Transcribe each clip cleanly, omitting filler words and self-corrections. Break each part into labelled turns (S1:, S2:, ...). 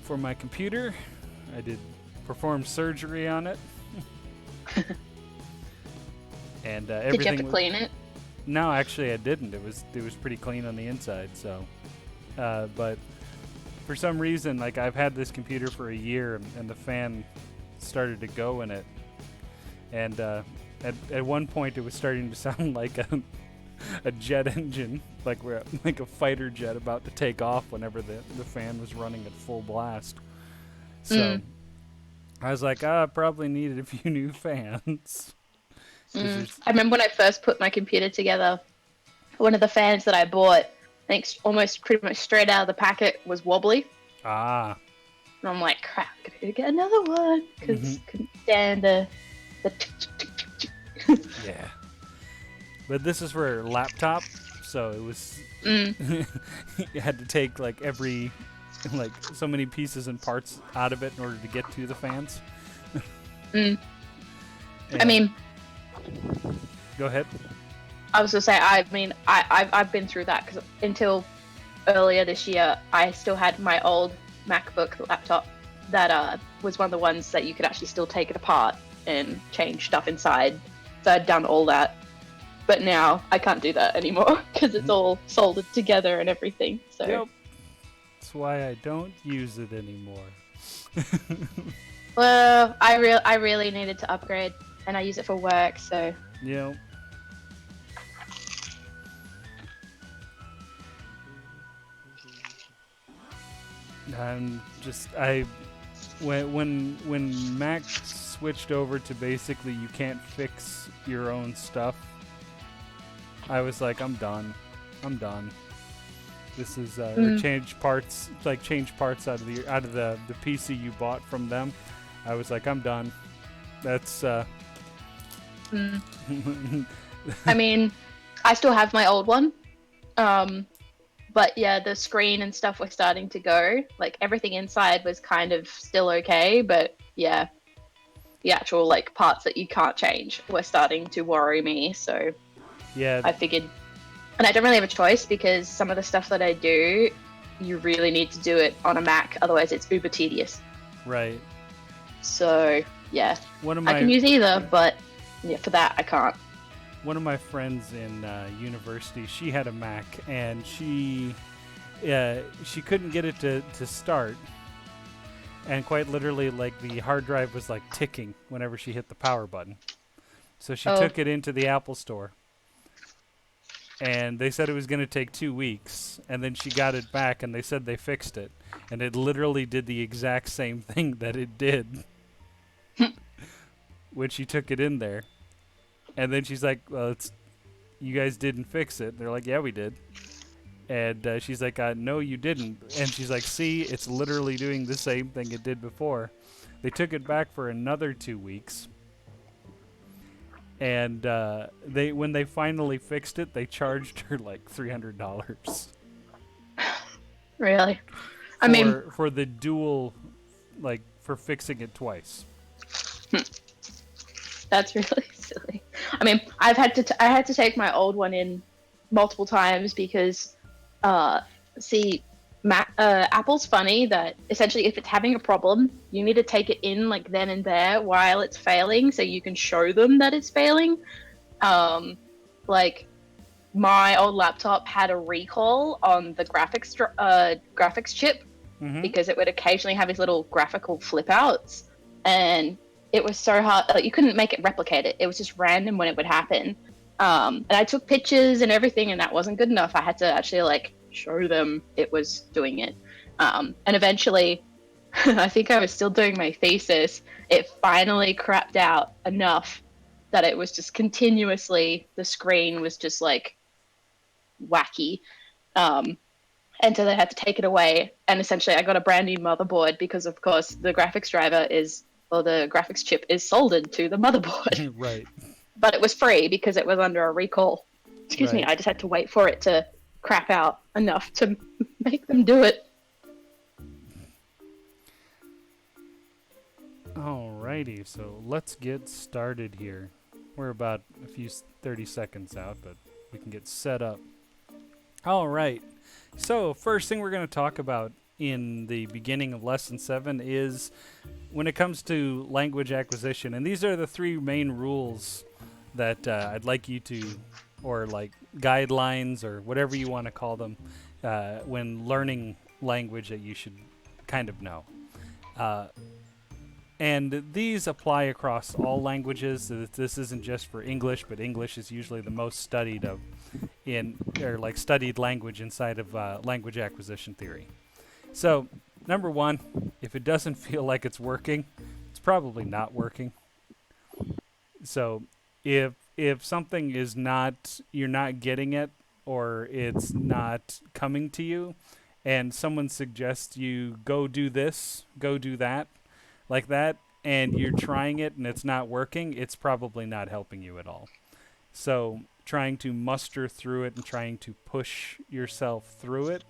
S1: for my computer. I did perform surgery on it, and
S2: Did you have
S1: everything.
S2: to clean it?
S1: No, actually, I didn't. It was pretty clean on the inside. So, but for some reason, like I've had this computer for a year, and the fan started to go in it, and at one point it was starting to sound like a jet engine, like we're like a fighter jet about to take off whenever the fan was running at full blast. So I was like, I probably needed a few new fans.
S2: I remember when I first put my computer together, one of the fans that I bought, I think almost pretty much straight out of the packet, was wobbly.
S1: Ah.
S2: And I'm like, crap, gotta get another one because couldn't stand the
S1: Yeah. But this is for a laptop, so it was you had to take like every like so many pieces and parts out of it in order to get to the fans.
S2: I mean,
S1: go ahead.
S2: I was gonna say, I've been through that because until earlier this year, I still had my old MacBook laptop that was one of the ones that you could actually still take it apart and change stuff inside. So I'd done all that, but now I can't do that anymore because it's all soldered together and everything. So
S1: yep. That's why I don't use it anymore.
S2: well, I really needed to upgrade, and I use it for work. So
S1: Yep. I'm just when Mac switched over to basically you can't fix your own stuff, I was like, I'm done. This is change parts out of the PC you bought from them. I was like, I'm done. That's
S2: I mean, I still have my old one. But yeah, the screen and stuff was starting to go. Like everything inside was kind of still okay, but yeah, the actual like parts that you can't change were starting to worry me. So
S1: yeah,
S2: I figured, and I don't really have a choice because some of the stuff that I do, you really need to do it on a Mac, otherwise it's uber tedious.
S1: right.
S2: So yeah,
S1: One of
S2: I
S1: my
S2: can use either, but yeah, for that I can't.
S1: one of my friends in university, she had a Mac, and she couldn't get it to start, and quite literally, like the hard drive was like ticking whenever she hit the power button. So she took it into the Apple store, and they said it was going to take 2 weeks, and then she got it back, and they said they fixed it, and it literally did the exact same thing that it did when she took it in there. And then she's like, well, you guys didn't fix it. They're like, yeah, we did. And she's like, no, you didn't. And she's like, see, it's literally doing the same thing it did before. They took it back for another 2 weeks. And when they finally fixed it, they charged her like $300.
S2: Really? I mean,
S1: for the dual, like for fixing it twice.
S2: That's really silly. I mean, I had to take my old one in multiple times because, Apple's funny that essentially if it's having a problem, you need to take it in like then and there while it's failing, so you can show them that it's failing. Like my old laptop had a recall on the graphics chip because it would occasionally have these little graphical flip outs, and it was so hard. Like, you couldn't make it replicate it. It was just random when it would happen. And I took pictures and everything, and that wasn't good enough. I had to actually like show them it was doing it. And eventually, I think I was still doing my thesis. It finally crapped out enough that it was just continuously, the screen was just like wacky. And so they had to take it away. And essentially I got a brand new motherboard because of course the graphics chip is soldered to the motherboard.
S1: Right.
S2: But it was free because it was under a recall. Excuse me, I just had to wait for it to crap out enough to make them do it.
S1: Alrighty, so let's get started here. We're about 30 seconds out, but we can get set up. Alright, so first thing we're going to talk about in the beginning of lesson 7 is when it comes to language acquisition, and these are the 3 main rules that I'd like you to, or like guidelines or whatever you want to call them, when learning language that you should kind of know. And these apply across all languages. This isn't just for English, but English is usually the most studied of studied language inside of language acquisition theory. So, number 1, if it doesn't feel like it's working, it's probably not working. So, if something is not, you're not getting it, or it's not coming to you, and someone suggests you go do this, go do that, like that, and you're trying it and it's not working, it's probably not helping you at all. So trying to muster through it and trying to push yourself through it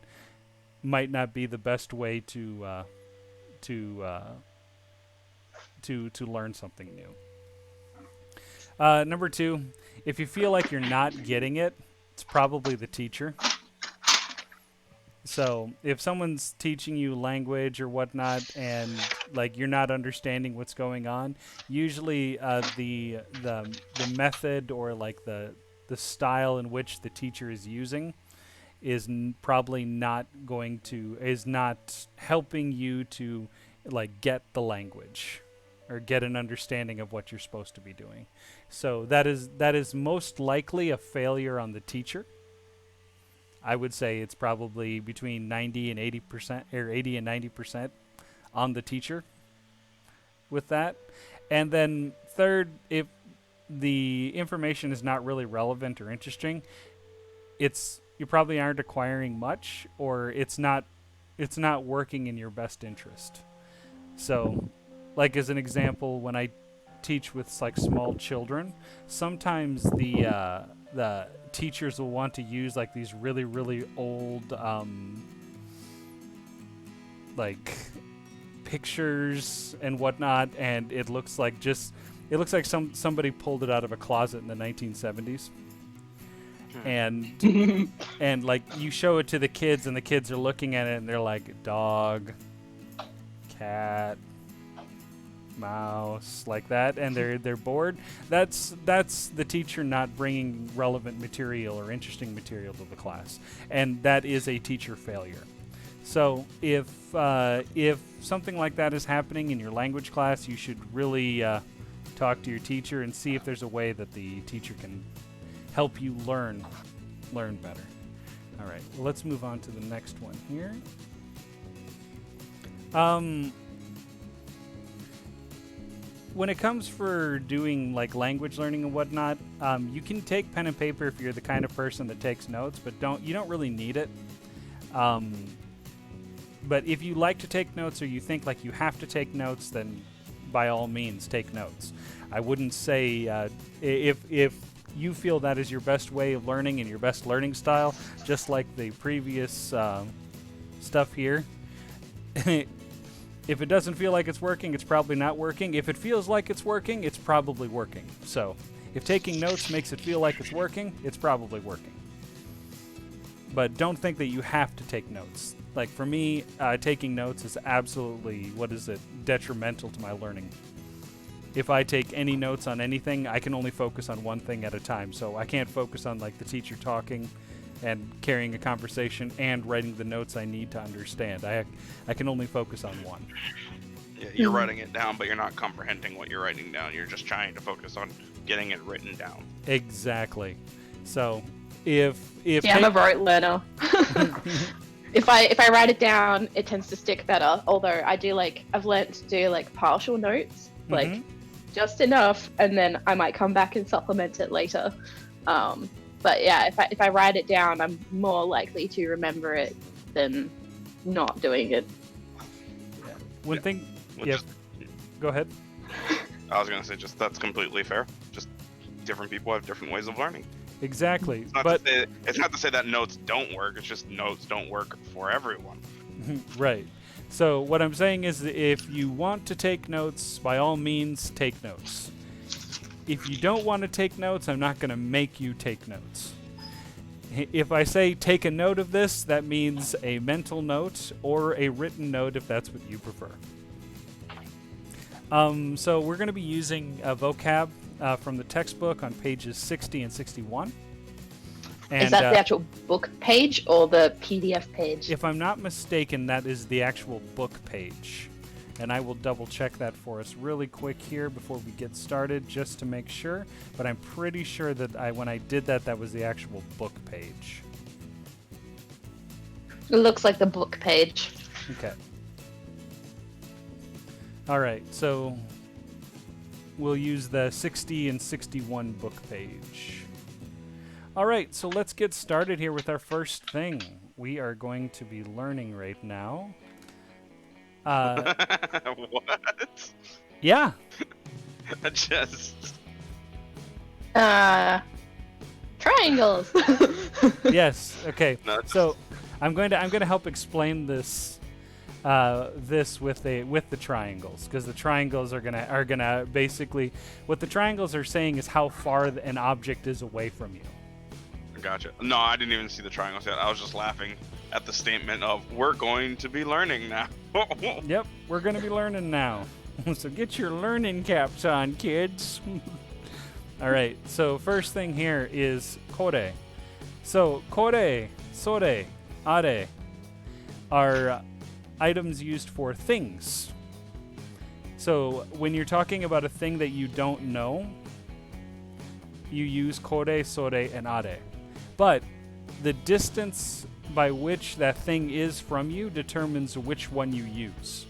S1: might not be the best way to learn something new. Number 2, if you feel like you're not getting it, it's probably the teacher. So if someone's teaching you language or whatnot, and like you're not understanding what's going on, usually the method, or like the style in which the teacher is using is probably not helping you to like get the language or get an understanding of what you're supposed to be doing. So that is most likely a failure on the teacher. I would say it's probably between 90 and 80%, or 80 and 90% on the teacher with that. And then third, if the information is not really relevant or interesting, you probably aren't acquiring much, or it's not working in your best interest. So, like as an example, when I teach with like small children, sometimes the teachers will want to use like these really, really old like pictures and whatnot, and it looks like somebody pulled it out of a closet in the 1970s. And and like you show it to the kids, and the kids are looking at it and they're like, dog, cat, mouse, like that, and they're bored. That's the teacher not bringing relevant material or interesting material to the class, and that is a teacher failure. So if something like that is happening in your language class, you should really talk to your teacher and see if there's a way that the teacher can help you learn better. All right, well, let's move on to the next one here. When it comes for doing like language learning and whatnot, you can take pen and paper if you're the kind of person that takes notes, but you don't really need it. But if you like to take notes, or you think like you have to take notes, then by all means take notes. I wouldn't say if you feel that is your best way of learning and your best learning style, just like the previous stuff here. If it doesn't feel like it's working, it's probably not working. If it feels like it's working, it's probably working. So if taking notes makes it feel like it's working, it's probably working. But don't think that you have to take notes. Like for me, taking notes is absolutely, detrimental to my learning. If I take any notes on anything, I can only focus on one thing at a time. So I can't focus on like the teacher talking and carrying a conversation and writing the notes I need to understand. I can only focus on one.
S3: Yeah, you're writing it down, but you're not comprehending what you're writing down. You're just trying to focus on getting it written down.
S1: Exactly. So if
S2: I'm a rote learner. If I write it down, it tends to stick better. Although I've learned to do like partial notes, like just enough, and then I might come back and supplement it later. But yeah, if I write it down, I'm more likely to remember it than not doing it.
S1: Yeah. Go ahead.
S3: I was gonna say, just that's completely fair. Just different people have different ways of learning.
S1: Exactly.
S3: It's not to say that notes don't work. It's just notes don't work for everyone.
S1: Right. So what I'm saying is that if you want to take notes, by all means, take notes. If you don't want to take notes, I'm not going to make you take notes. If I say take a note of this, that means a mental note or a written note if that's what you prefer. So we're going to be using vocab from the textbook on pages 60 and 61. And,
S2: is that the actual book page or the PDF page?
S1: if I'm not mistaken, that is the actual book page. And I will double check that for us really quick here before we get started just to make sure. But I'm pretty sure that when I did that, that was the actual book page.
S2: It looks like the book page.
S1: Okay. All right, so we'll use the 60 and 61 book page. All right, so let's get started here with our first thing. We are going to be learning right now.
S3: What?
S1: Yeah.
S3: Just.
S2: Triangles.
S1: Yes. Okay.
S3: No,
S1: So I'm going to help explain this with the triangles, because the triangles are gonna basically, what the triangles are saying is how far an object is away from you.
S3: Gotcha. No, I didn't even see the triangles yet. I was just laughing at the statement of we're going to be learning now.
S1: Yep, we're going to be learning now. So get your learning caps on, kids. All right, so first thing here is kore. So kore, sore, are are items used for things. So when you're talking about a thing that you don't know, you use kore, sore, and are. But the distance by which that thing is from you determines which one you use.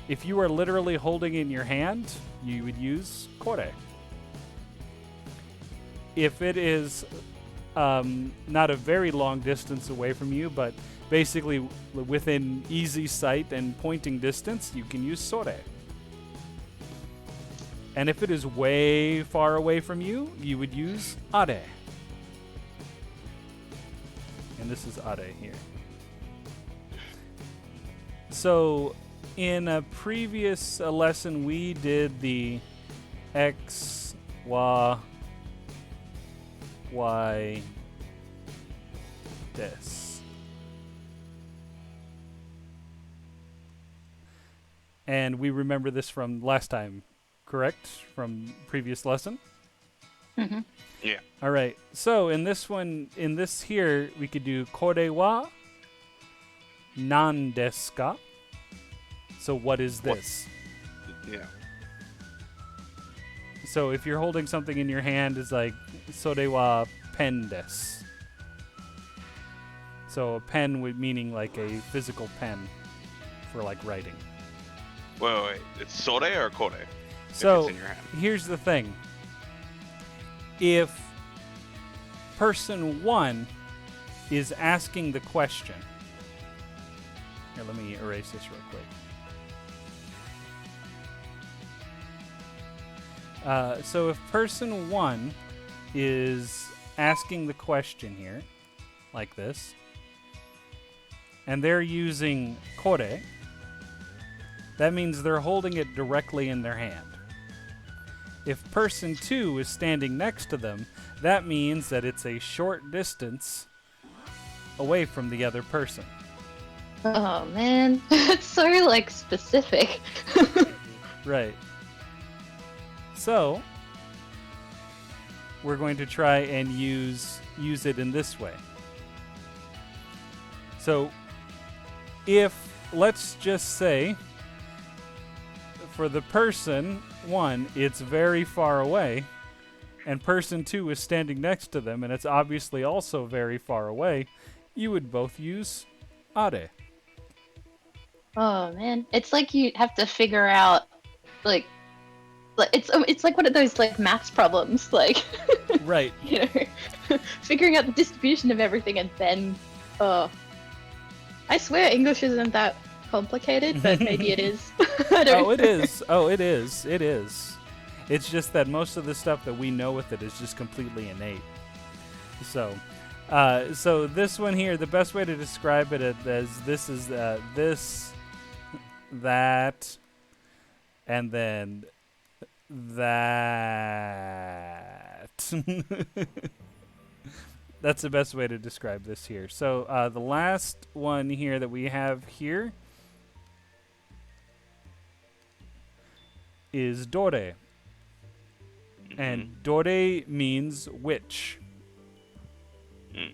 S1: If you are literally holding it in your hand, you would use kore. If it is not a very long distance away from you, but basically within easy sight and pointing distance, you can use sore. And if it is way far away from you, you would use are. And this is are here. So in a previous lesson, we did the x, y, this. And we remember this from last time, correct? From previous lesson?
S2: Mm-hmm.
S3: Yeah.
S1: All right. So in this here, we could do kore wa nan desu ka? So what is this?
S3: Yeah.
S1: So if you're holding something in your hand, it's like sore wa pen desu. So a pen meaning like a physical pen for like writing.
S3: Wait. It's sore or kore?
S1: So
S3: If it's in your hand.
S1: here's the thing. If person 1 is asking the question. Here, let me erase this real quick. So if person 1 is asking the question here, like this, and they're using kore, that means they're holding it directly in their hand. If person 2 is standing next to them, that means that it's a short distance away from the other person.
S2: Oh man, it's so like specific.
S1: Right. So we're going to try and use it in this way. So if, let's just say, for the person 1, it's very far away, and person 2 is standing next to them, and it's obviously also very far away, you would both use are.
S2: Oh man, it's like you have to figure out, like it's like one of those like maths problems, like
S1: Right.
S2: you know, figuring out the distribution of everything, and then, I swear English isn't that complicated, but maybe it is. I don't
S1: Oh, it is. Oh, it is. It is. It's just that most of the stuff that we know with it is just completely innate. So this one here, the best way to describe it as this is this, that, and then that. That's the best way to describe this here. So the last one here that we have here is dore. And dore means which.
S3: Mm.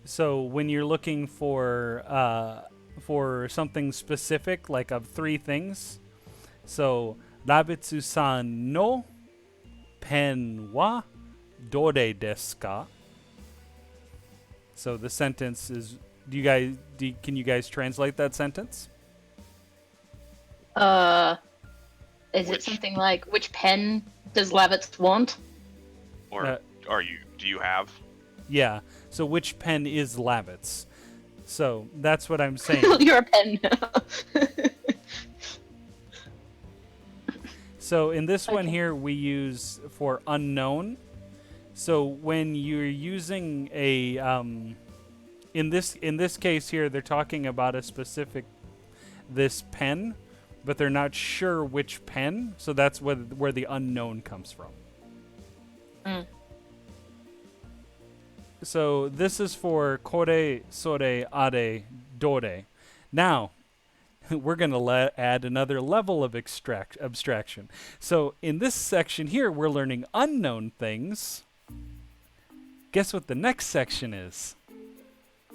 S1: So when you're looking for something specific, like of three things, so Rabitsu-san no pen wa dore desu ka? So the sentence is, can you guys translate that sentence?
S2: Is it something like, which pen does Lavitz want?
S3: Or do you have?
S1: Yeah. So which pen is Lavitz? So that's what I'm saying.
S2: You're a pen now.
S1: So in this one
S2: Okay.
S1: here, we use for unknown. So when you're using a in this case here, they're talking about a specific this pen, but they're not sure which pen. So that's where the unknown comes from.
S2: Mm.
S1: So this is for kore, sore, are, dore. Now, we're going to add another level of abstraction. So in this section here, we're learning unknown things. Guess what the next section is?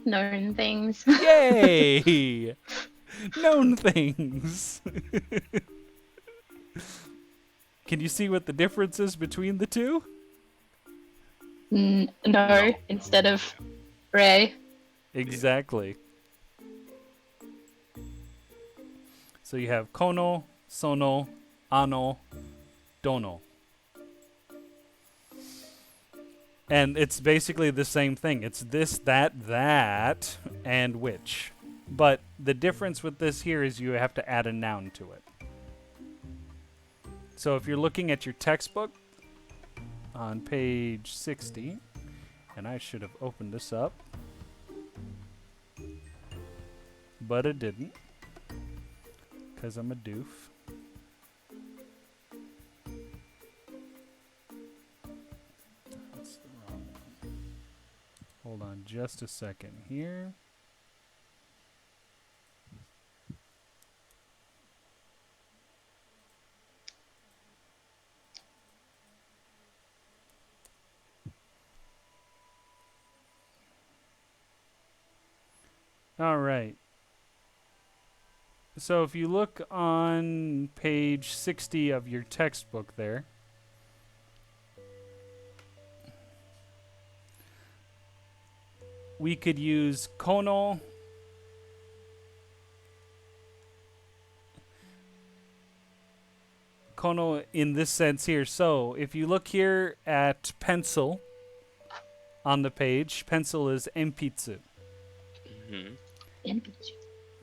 S2: Known things.
S1: Yay! Known things. Can you see what the difference is between the two?
S2: No, instead of Ray.
S1: Exactly. So you have kono, sono, ano, dono. And it's basically the same thing. It's this, that, and which. But the difference with this here is you have to add a noun to it. So if you're looking at your textbook on page 60, and I should have opened this up, but it didn't, because I'm a doof. That's the wrong one. Hold on just a second here. All right. So if you look on page 60 of your textbook there, we could use kono, in this sense here. So if you look here at pencil on the page, pencil is enpitsu.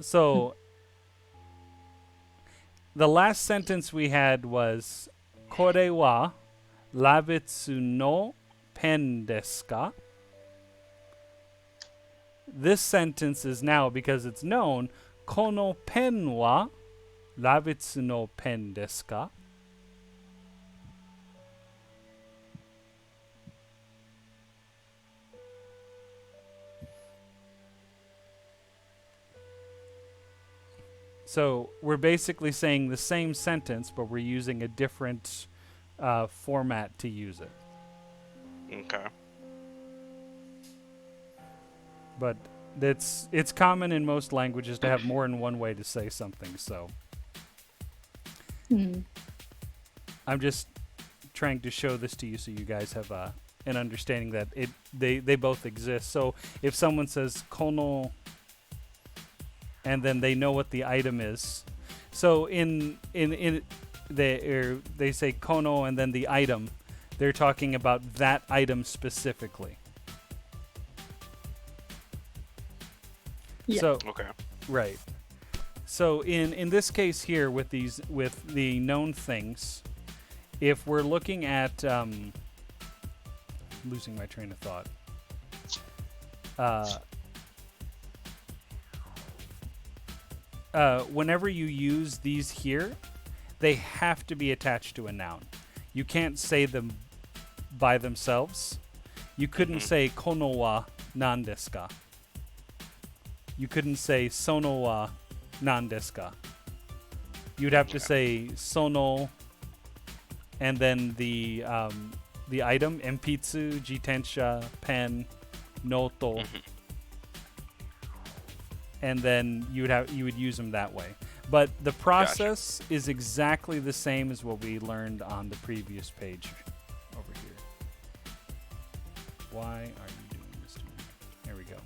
S1: So the last sentence we had was kore wa Lavitsu no pen desu ka? This sentence is now, because it's known, kono pen wa Lavitsu no pen desu ka? So we're basically saying the same sentence, but we're using a different format to use it.
S3: Okay.
S1: But it's common in most languages to have more than one way to say something. So I'm just trying to show this to you so you guys have an understanding that they both exist. So if someone says kono, and then they know what the item is. So they say kono and then the item. They're talking about that item specifically.
S2: Yeah.
S1: So
S3: Okay.
S1: right. So in this case here with the known things, if we're looking at losing my train of thought. Whenever you use these here, they have to be attached to a noun. You can't say them by themselves. You couldn't say kono wa nan desu ka. You couldn't say sono wa nan desu ka. You'd have to say sono, and then the item, empitsu, jitensha, pen, noto, and then you would use them that way. But the process is exactly the same as what we learned on the previous page over here. Why are you doing this to me? There we go.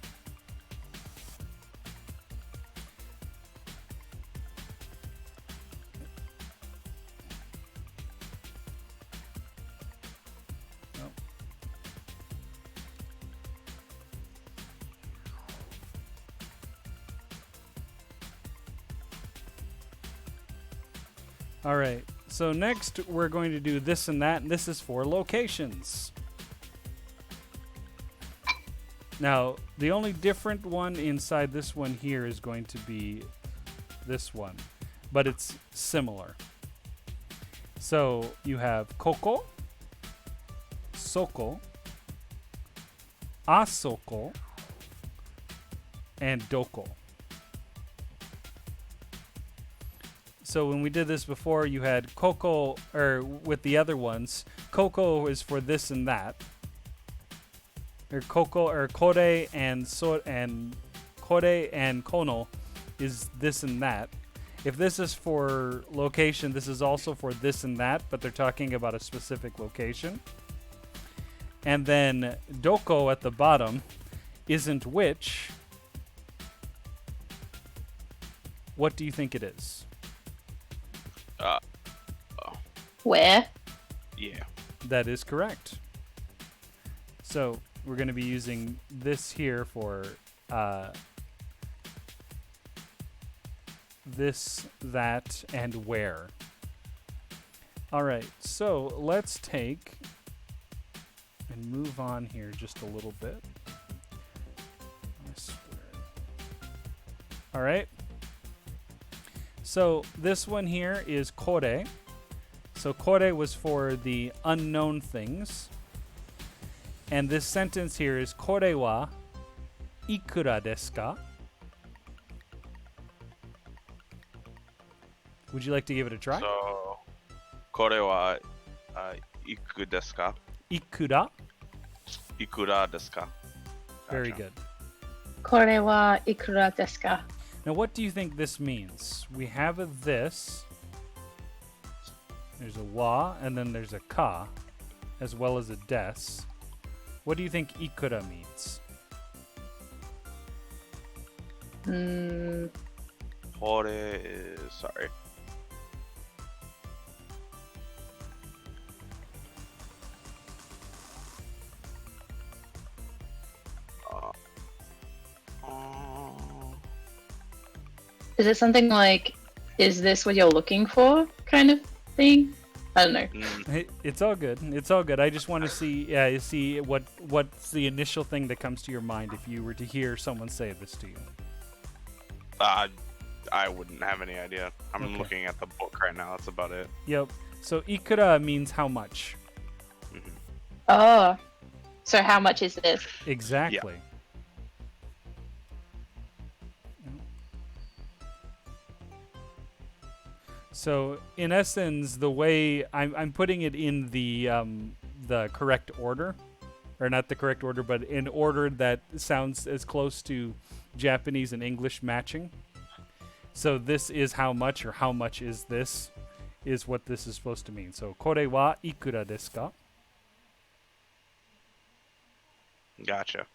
S1: Nope. All right, so next we're going to do this and that, and this is for locations. Now, the only different one inside this one here is going to be this one, but it's similar. So you have koko, soko, asoko, and doko. So when we did this before, you had koko, or with the other ones, koko is for this and that. Or koko, or kore and kore and kono is this and that. If this is for location, this is also for this and that, but they're talking about a specific location. And then doko at the bottom isn't which. What do you think it is?
S2: Where?
S3: Yeah.
S1: That is correct. So we're going to be using this here for this, that, and where. All right, so let's take and move on here just a little bit. I swear. All right. So this one here is kore. So kore was for the unknown things. And this sentence here is kore wa ikura desu ka? Would you like to give it a try?
S3: So, これはいくですか?
S1: Ikura.
S3: いくらですか?
S1: Very
S3: Gotcha.
S1: good.
S2: これは ikura desu ka?
S1: Now, what do you think this means? We have a this. There's a wa, and then there's a ka, as well as a des. What do you think ikura means?
S3: これ is sorry.
S2: Is it something like, is this what you're looking for kind of thing? I don't know.
S1: Hey, it's all good. It's all good. I just want to see what's the initial thing that comes to your mind if you were to hear someone say this to you.
S3: I wouldn't have any idea. I'm
S1: Okay.
S3: looking at the book right now. That's about it.
S1: Yep. So ikura means how much.
S2: Oh. So how much is this?
S1: Exactly. So in essence, the way I'm putting it in the correct order, or not the correct order, but in order that sounds as close to Japanese and English matching. So this is how much, or how much is this, is what this is supposed to mean. So kore wa ikura desu ka?
S3: Gotcha.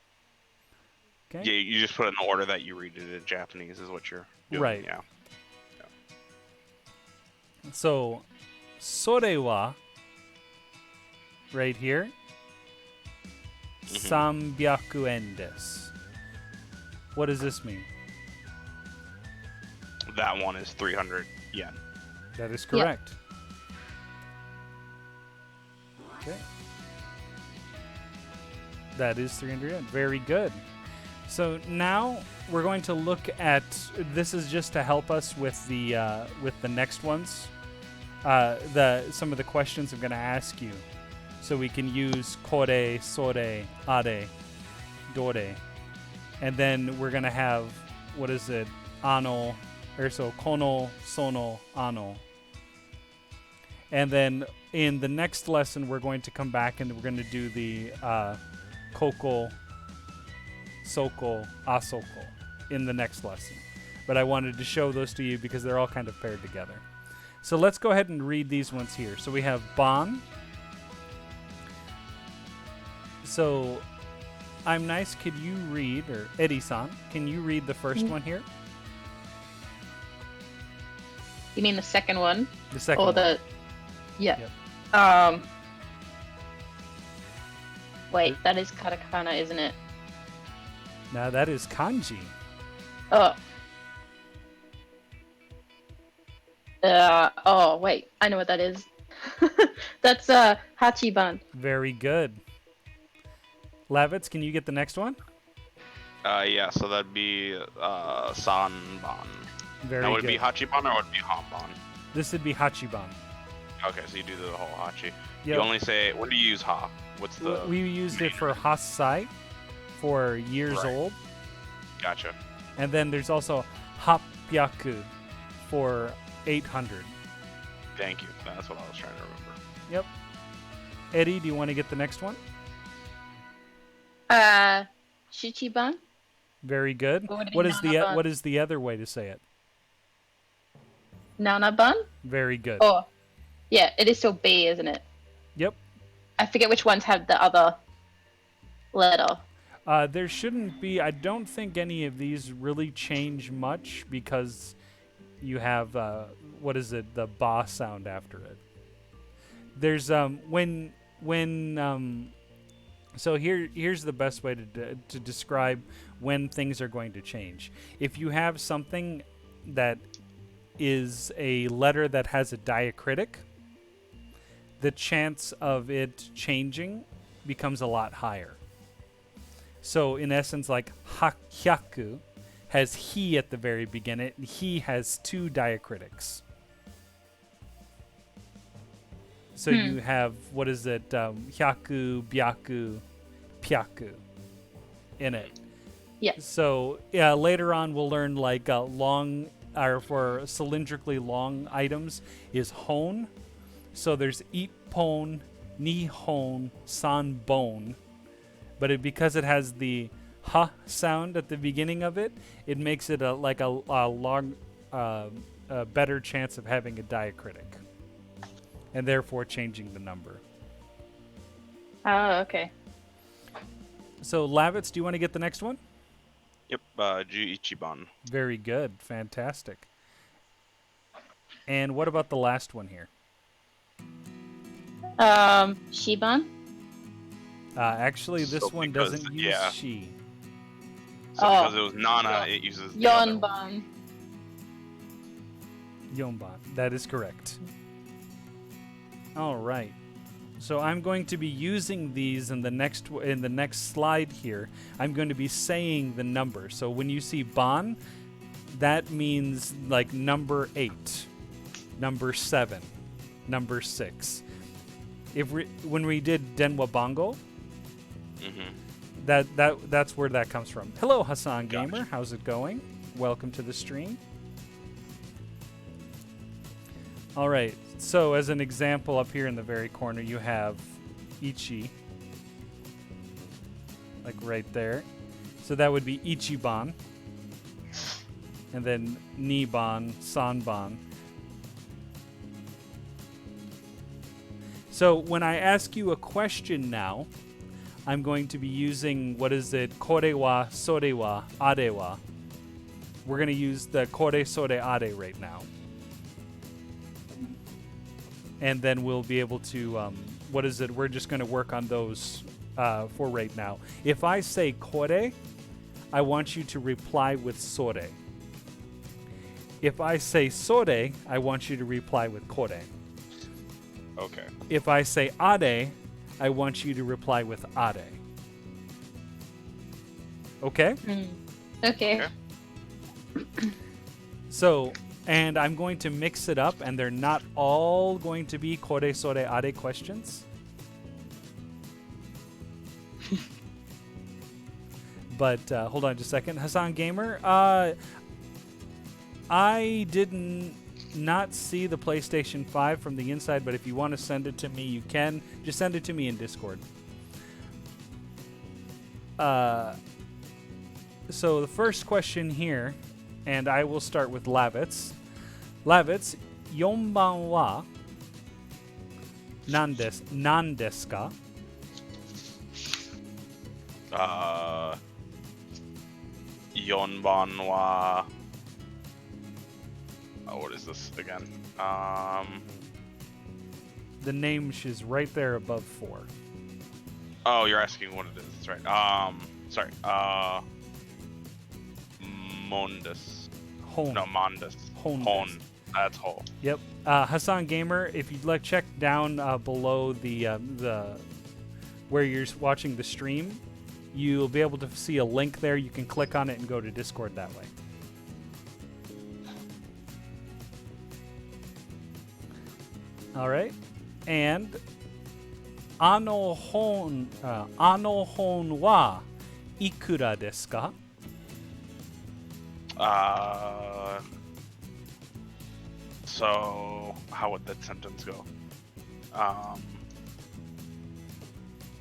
S1: Okay.
S3: Yeah, you just put it in the order that you read it in Japanese is what you're doing.
S1: Right.
S3: Yeah.
S1: So, それは right here, 300円です. What does this mean?
S3: That one is 300 yen.
S1: That is correct. Okay. That is 300 yen. Very good. So now we're going to look at, this is just to help us with the next ones. some of the questions I'm going to ask you. So we can use kore, sore, are, dore. And then we're going to have, what is it? Ano, or so kono, sono, ano. And then in the next lesson, we're going to come back and we're going to do the koko, soko, asoko in the next lesson. But I wanted to show those to you because they're all kind of paired together. So let's go ahead and read these ones here. So we have ban. So I'm nice. Could you read, or Eddie-san, can you read the first one here?
S2: You mean the second one?
S1: The second
S2: or
S1: one.
S2: the yeah.
S1: Yep.
S2: Wait, that is katakana, isn't it?
S1: Now that is kanji.
S2: Oh. Oh, wait. I know what that is. That's Hachiban.
S1: Very good. Lavitz, can you get the next one?
S3: Yeah, so that'd be Sanban.
S1: Very
S3: Now, would
S1: good.
S3: it be Hachiban or would it be Hanban?
S1: This would be Hachiban.
S3: Okay, so you do the whole Hachi.
S1: Yep.
S3: You only say, when do you use Ha? What's the...
S1: We used it for Hassai, for years
S3: Right.
S1: old.
S3: Gotcha.
S1: And then there's also Hapyaku for 800.
S3: Thank you. That's what I was trying to remember.
S1: Yep. Eddie, do you want to get the next one?
S2: Shichiban?
S1: Very good.
S2: What would it be,
S1: What is
S2: Nanaban?
S1: what is the other way to say it?
S2: Nanaban?
S1: Very good.
S2: Oh, yeah, it is still B, isn't it?
S1: Yep.
S2: I forget which ones have the other letter.
S1: There shouldn't be. I don't think any of these really change much because you have what is it? The ba sound after it. There's so here's the best way to describe when things are going to change. If you have something that is a letter that has a diacritic, the chance of it changing becomes a lot higher. So in essence, like hyaku has he at the very beginning, and he has two diacritics. So you have, what is it, hyaku, byaku, pyaku in it.
S2: Yeah.
S1: So yeah, later on we'll learn like long, or for cylindrically long items is hon. So there's ippon, nihon, sanbon. But because it has the ha sound at the beginning of it, it makes it a better chance of having a diacritic, and therefore changing the number.
S2: Oh, okay.
S1: So Lavitz, do you want to get the next one?
S3: Yep, Ju Ichiban.
S1: Very good, fantastic. And what about the last one here?
S2: Shiban?
S1: Actually, this
S3: So
S1: one
S3: because-
S1: doesn't use
S3: yeah.
S1: she.
S3: So
S2: Oh.
S3: because it was Nana, it uses the other one.
S2: Yonban.
S1: Yonban. That is correct. All right. So I'm going to be using these in the next slide here. I'm going to be saying the number. So when you see ban, that means like number 8, number 7, number 6. When we did Denwa Bongo, that's where that comes from. Hello, Hassan Gamer.
S3: Gotcha.
S1: How's it going? Welcome to the stream. All right. So as an example, up here in the very corner, you have Ichi, like right there. So that would be Ichiban, and then Niban, Sanban. So when I ask you a question now, I'm going to be using, what is it, kore wa, sore wa, are wa. We're going to use the kore, sore, are right now. And then we'll be able to, what is it, we're just going to work on those for right now. If I say kore, I want you to reply with sore. If I say sore, I want you to reply with kore.
S3: Okay.
S1: If I say are, I want you to reply with are. Okay?
S2: Okay.
S3: Okay.
S1: So And I'm going to mix it up, and they're not all going to be kore sore are questions. But hold on just a second. Hassan Gamer, I didn't not see the PlayStation 5 from the inside, but if you want to send it to me, you can. Just send it to me in Discord. So the first question here, and I will start with Lavitz. Lavitz, 4番は何ですか?
S3: 4番は what is this again?
S1: The name is right there above 4.
S3: Oh, you're asking what it is. That's right. Sorry. Mondus.
S1: Hon.
S3: No, Mondus. Hon. That's whole.
S1: Yep. Hassan Gamer, if you'd check down below the where you're watching the stream, you'll be able to see a link there. You can click on it and go to Discord that way. All right. And あの本はいくらですか?
S3: So how would that sentence go?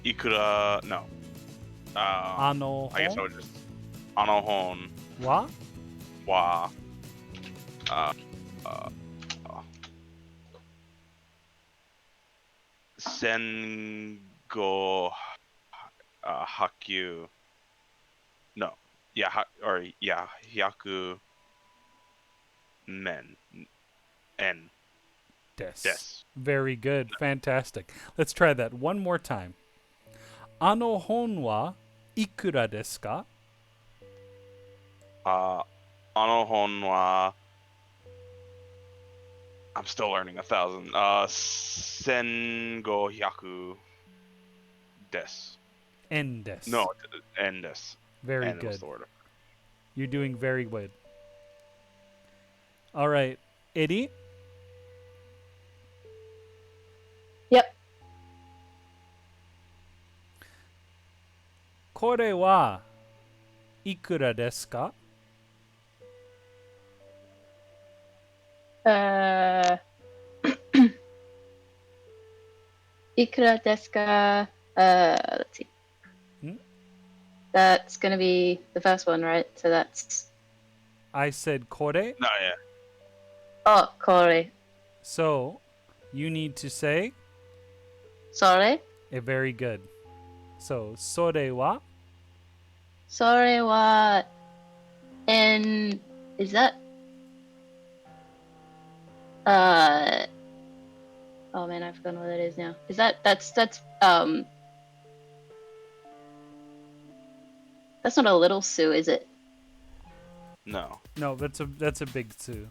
S3: Ikura, no. I guess I would just Anohon
S1: は
S3: wa Sengo Hakyu. No. Yeah, Hyaku Men. N. Des.
S1: Very good. Fantastic. Let's try that one more time. あの本はいくらですか?
S3: Anohon wa. I'm still learning 1,000. Sengo Hyaku Des.
S1: En des.
S3: No, N Des.
S1: Very
S3: N was
S1: good.
S3: the word.
S1: You're doing very good. All right. Eddie?
S2: Yep.
S1: これはいくらですか?
S2: Ikura desu ka? Let's see. That's gonna be the first one, right? So that's...
S1: I said kore.
S3: No, yeah.
S2: Oh, kore.
S1: So you need to say
S2: Sore?
S1: very good. So sore wa?
S2: Sore wa... And... Is that... Oh man, I've forgotten what that is now. Is that's that's not a little Sue, is it?
S3: No.
S1: No, that's a big two.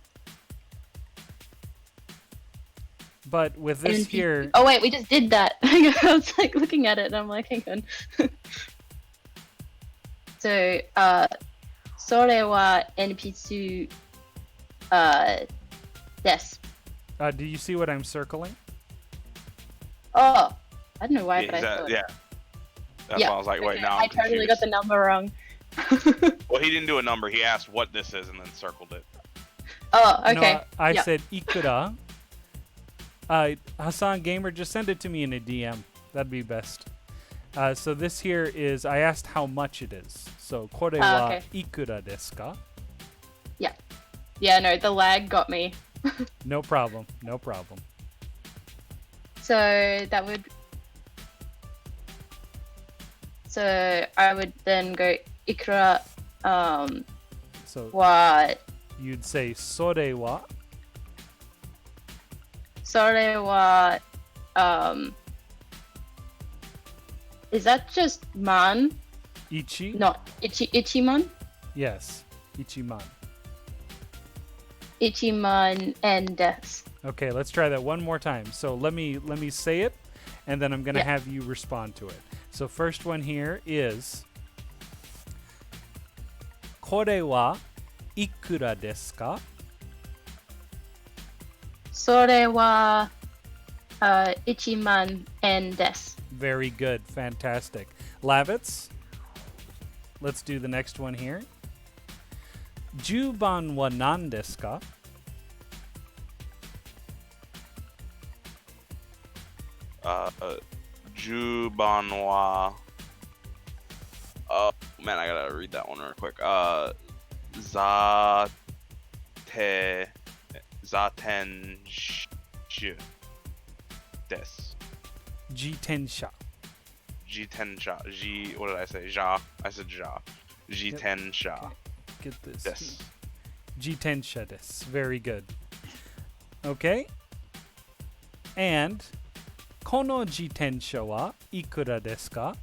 S1: But with this here...
S2: Oh wait, we just did that. I was like looking at it and I'm like, hang on. So, sore wa NP2 desu.
S1: Do you see what I'm circling?
S2: Oh, I don't know why, but I
S3: that,
S2: thought.
S3: yeah. That's why I was like, wait,
S2: okay,
S3: now
S2: I
S3: I'm
S2: totally
S3: confused.
S2: got the number wrong.
S3: Well, he didn't do a number. He asked what this is and then circled it.
S2: Oh, okay.
S1: No, I
S2: Yeah.
S1: said ikura. Hassan Gamer, just send it to me in a DM. That'd be best. So this here is, I asked how much it is. So, kore wa
S2: okay.
S1: ikura desu ka?
S2: Yeah, no, the lag got me.
S1: No problem. No problem.
S2: So that would. So I would then go ikura
S1: So
S2: wa
S1: you'd say sore wa?
S2: sore wa is that just man?
S1: Ichi?
S2: No, ichiman?
S1: Yes. Ichiman.
S2: Ichiman and desu.
S1: Okay, let's try that one more time. So let me say it, and then I'm gonna
S2: Yeah.
S1: have you respond to it. So first one here is これは ikura desu ka?
S2: それは、1万円です。
S1: Very good. Fantastic. Lavitz, let's do the next one here. 10番は何ですか?
S3: Uh, 10番は Oh man, I gotta read that one real quick. ザテンシュです。
S1: 自転車.
S3: G tensha. G. What did I say? Ja. I said ja. G tensha.
S1: Okay. Get this.
S3: Des.
S1: 自転車です. Very good. Okay. And この自転車はいくらですか?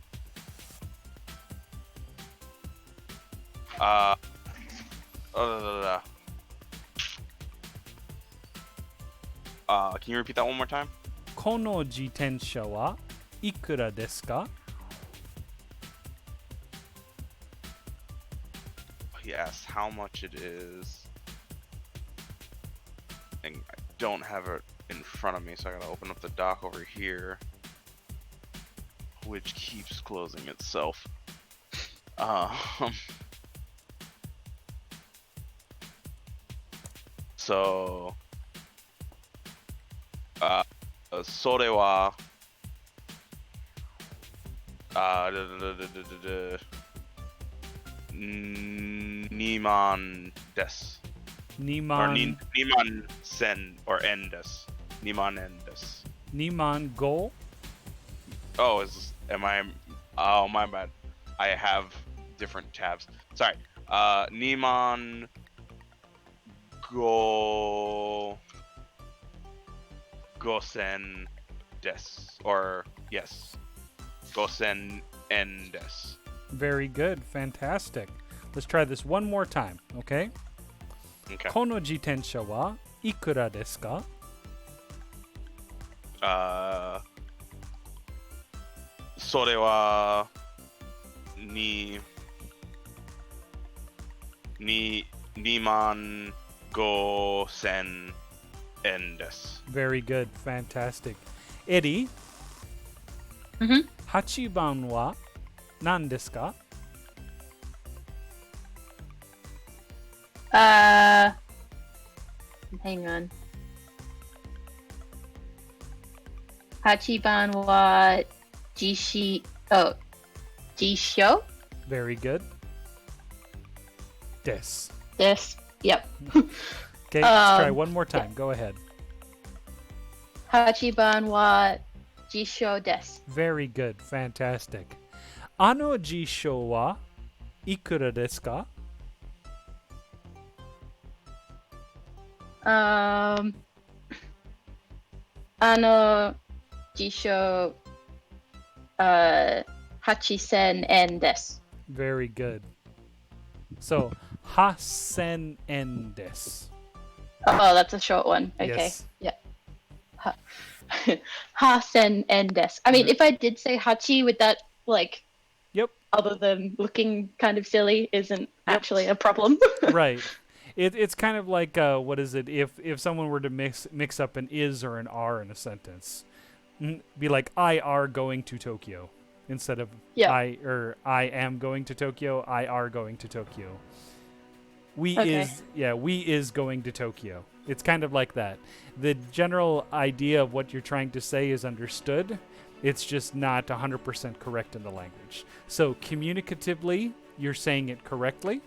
S3: Uh, can you repeat that one more time?
S1: この自転車はいくらですか?
S3: He asks how much it is. And I don't have it in front of me, so I gotta open up the dock over here. Which keeps closing itself. So, それは、2万です。
S1: 2
S3: Or
S1: 万
S3: 2万千 or 円です。2万円です。
S1: 2万5?
S3: Oh, am I? Oh, my bad. I have different tabs. Sorry. 2万5000です。Or, yes. 5000円です。
S1: Very good. Fantastic. Let's try this one more time, okay?
S3: Okay.
S1: この自転車はいくらですか?
S3: それは2万5000円です。
S1: Very good. Fantastic. Eddie, 8番は何ですか?
S2: Hang on. 8番は実証
S1: Very good. です.
S2: です。Yep.
S1: Okay, let's try one more time. Go ahead.
S2: 8番は実証です。
S1: Very good. Fantastic. あの実証はいくらですか?
S2: A の実証8000円です。
S1: Very good. So, 8000円です.
S2: Oh, that's a short one. Okay.
S1: Yes.
S2: Yeah. 8000円です。I mean, if I did say hachi with that, like,
S1: Yep.
S2: other than looking kind of silly, isn't actually a problem.
S1: Right. It's kind of like what is it? If someone were to mix up an is or an are in a sentence, be like I are going to Tokyo instead of
S2: Yeah.
S1: I am going to Tokyo. I are going to Tokyo. We
S2: Okay.
S1: is going to Tokyo. It's kind of like that. The general idea of what you're trying to say is understood. It's just not 100% correct in the language. So communicatively, you're saying it correctly,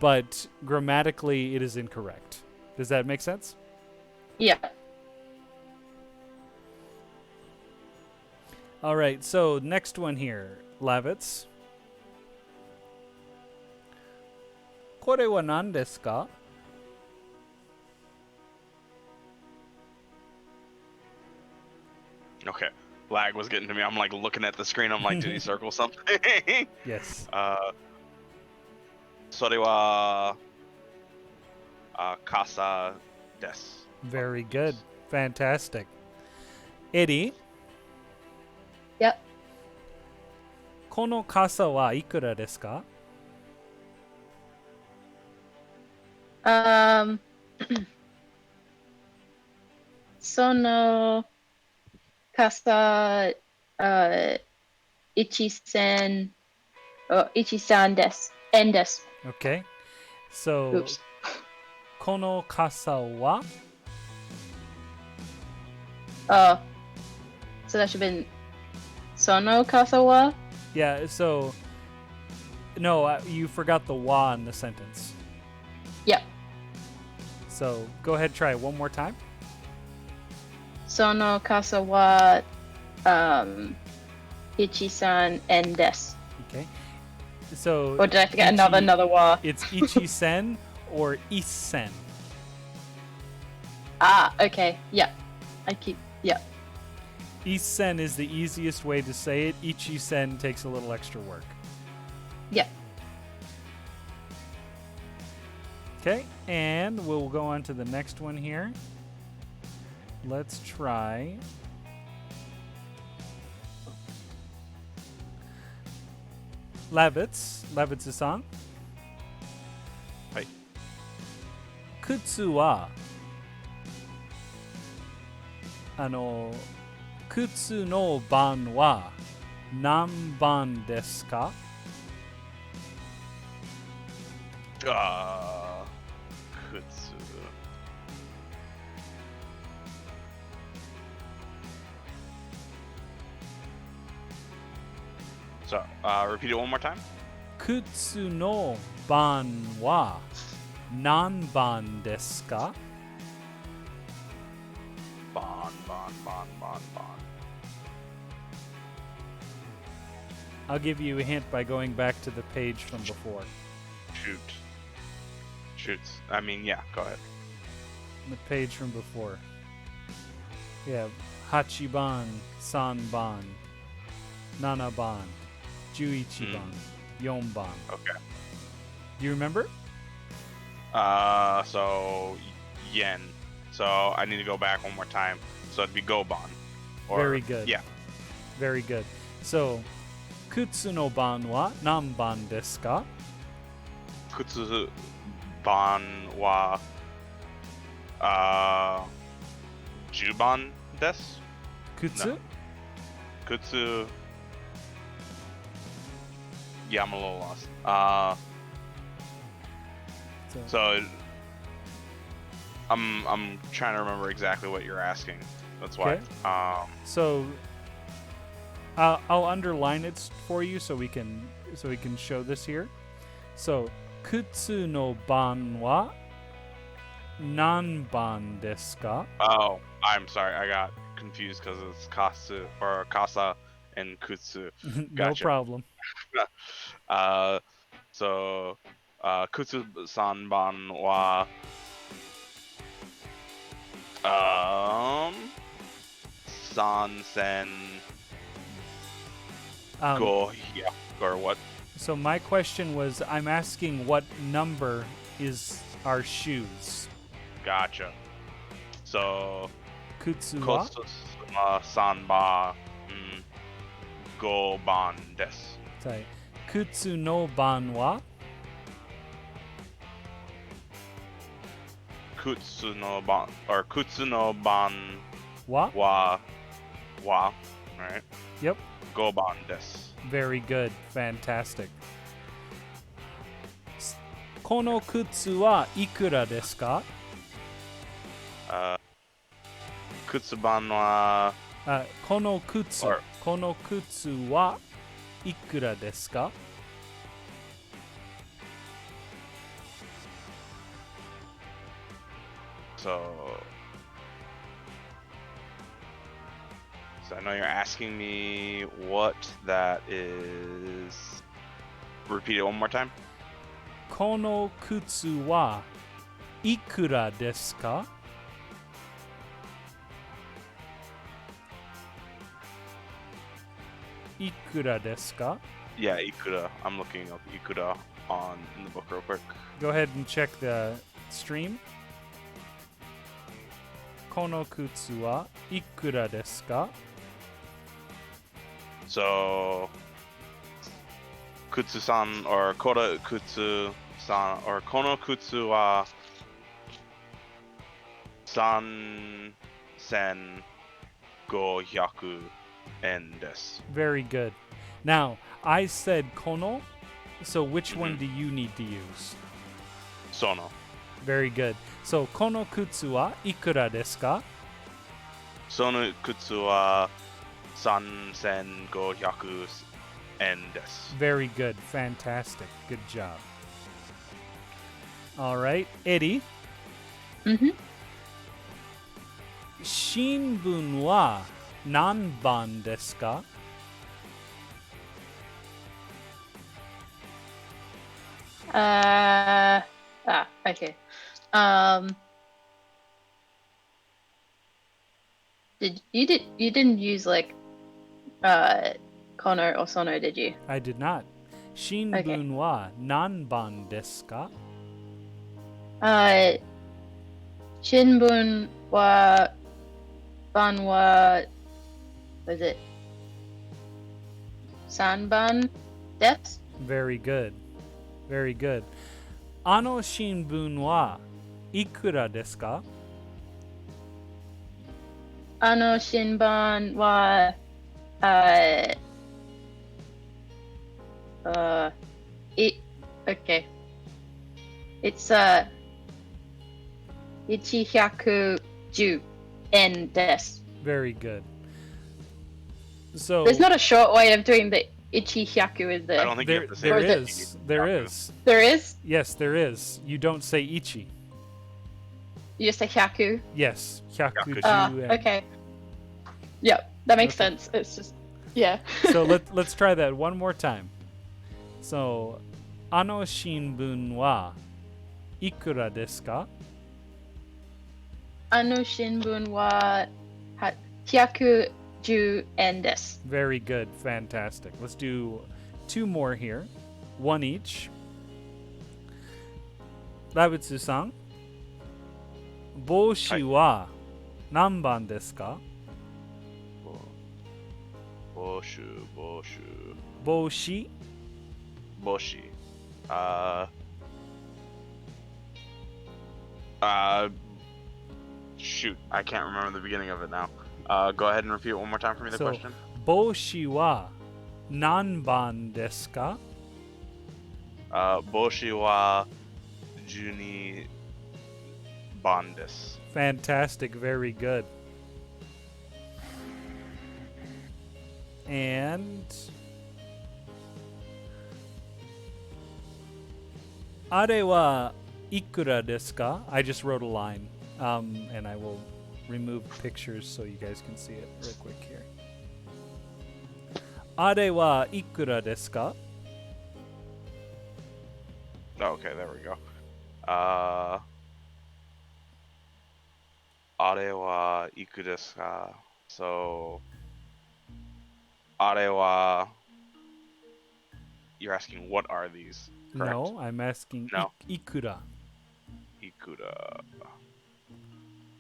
S1: but grammatically, it is incorrect. Does that make sense?
S2: Yeah.
S1: All right, so next one here, Lavitz. これは何ですか?
S3: Okay. Lag was getting to me. I'm like looking at the screen. I'm like, did he circle something?
S1: Yes.
S3: それは傘です。
S1: Very good. Fantastic. Eddie?
S2: Yep.
S1: この傘はいくらですか?
S2: Sono kasa ichisen ichisan desu. En desu.
S1: Okay. So,
S2: Oops.
S1: kono kasa wa?
S2: So that should have been Sono kasa wa?
S1: Yeah, so no, you forgot the wa in the sentence.
S2: Yep.
S1: So, go ahead, try it one more time.
S2: Sono kasa wa ichisan en desu.
S1: Okay. So,
S2: Or did I forget another wa?
S1: It's ichi-sen or is-sen.
S2: Ah, okay. Yeah. Yeah.
S1: Is-sen is the easiest way to say it. Ichi-sen takes a little extra work.
S2: Yeah.
S1: Okay, and we'll go on to the next one here. Let's try. Levitz-san.
S3: はい。
S1: 靴は靴の番は何番ですか?
S3: Kutsu. So, repeat it one more time.
S1: 靴の番は何番ですか?
S3: Bon.
S1: I'll give you a hint by going back to the page from before.
S3: Shoots. I mean, yeah, go ahead.
S1: The page from before. Yeah, Hachiban, Sanban, Nanaban, Juichiban, Yonban.
S3: Okay.
S1: Do you remember?
S3: So yen. So I need to go back one more time. So it'd be Goban.
S1: Very good.
S3: Yeah.
S1: Very good. So, kutsu no ban wa nanban desu ka?
S3: Kutsu ban wa Juban desu?
S1: Kutsu?
S3: No. Kutsu. Yeah, I'm a little lost. So I'm trying to remember exactly what you're asking. That's why.
S1: Okay. So I'll underline it for you so we can show this here. So kutsu no ban wa nanban desu ka?
S3: Oh, I'm sorry. I got confused because it's kasu or kasa and kutsu.
S1: No
S3: Gotcha.
S1: problem.
S3: So kutsu sanban wa sansen go yeah or what?
S1: So my question was, I'm asking what number is our shoes?
S3: Gotcha. So
S1: Kutsu wa?
S3: kutsu sanba go ban desu.
S1: Sorry. Kutsu no ban wa?
S3: Kutsu no ban or kutsu no ban
S1: Wa?
S3: wa right?
S1: Yep.
S3: Go ban desu.
S1: Very good. Fantastic. Kono kutsu wa ikura desu ka?
S3: Kutsu ban wa
S1: Kono kutsu.
S3: Or-
S1: Kono kutsu wa ikura desu ka?
S3: So I know you're asking me what that is. Repeat it one more time.
S1: Kono kutsu wa ikura desu ka? Ikura desu ka?
S3: Yeah, ikura. I'm looking up ikura in the book real quick.
S1: Go ahead and check the stream. Kono kutsu wa ikura desu ka?
S3: So kutsu-san or kora kutsu-san or kono kutsu wa 3500円です。
S1: Very good. Now, I said kono, so which one
S3: Mhm.
S1: do you need to use?
S3: その
S1: Very good. So, この靴はいくらですか？
S3: その靴は3500円です。
S1: Very good. Fantastic. Good job. All right. Eddie, 新聞は何番ですか？
S2: Okay. You didn't use like kono or sono, did you?
S1: I did not. 新聞は何番ですか？
S2: Shinbun wa ban wa was it sanban desu?
S1: Very good. Very good. あの新聞はいくらですか？
S2: Ano shinban wa it okay. It's 110 yen desu.
S1: Very good. So
S2: There's not a short way of doing the ichihyaku, is
S3: I
S2: there?
S3: don't think you
S1: there,
S3: have to say
S1: there
S3: it.
S1: is. There is.
S2: There is?
S1: Yes, there is. You don't say ichi.
S2: You just say hyaku?
S1: Yes. Hyakuju. and-
S2: Okay. Yep, that makes
S1: Okay.
S2: sense. It's just, yeah.
S1: So let's try that one more time. So, あの新聞はいくらですか？
S2: Ano shinbun wa 110 yen desu.
S1: Very good. Fantastic. Let's do two more here. One each. Rabutsu-san, 帽子は何番ですか？
S3: 帽子
S1: 帽子
S3: shoot, I can't remember the beginning of it now. Go ahead and repeat it one more time for me, the
S1: So-
S3: question.
S1: 帽子は何番ですか？
S3: 帽子は12番です。
S1: Fantastic. Very good. And あれはいくらですか? I just wrote a line, and I will remove pictures so you guys can see it real quick here. あれはいくらですか?
S3: Oh, okay, there we go. あれはいくですか? So, あれは you're asking what are these? Correct?
S1: No, I'm asking
S3: No.
S1: いくら.
S3: いくら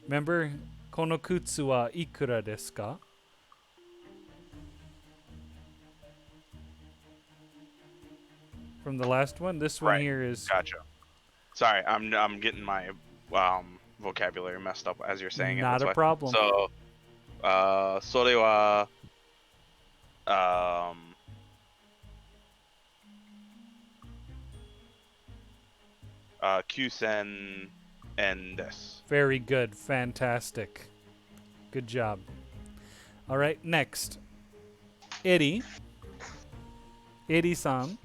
S1: Remember, この靴はいくらですか? From the last one, this one
S3: Right.
S1: here is
S3: Gotcha. Sorry, I'm getting my vocabulary messed up as you're saying it.
S1: not
S3: that's
S1: a
S3: why.
S1: problem.
S3: So, それは9000円です。
S1: Very good. Fantastic. Good job. All right, next. Eddie. Eddie-san.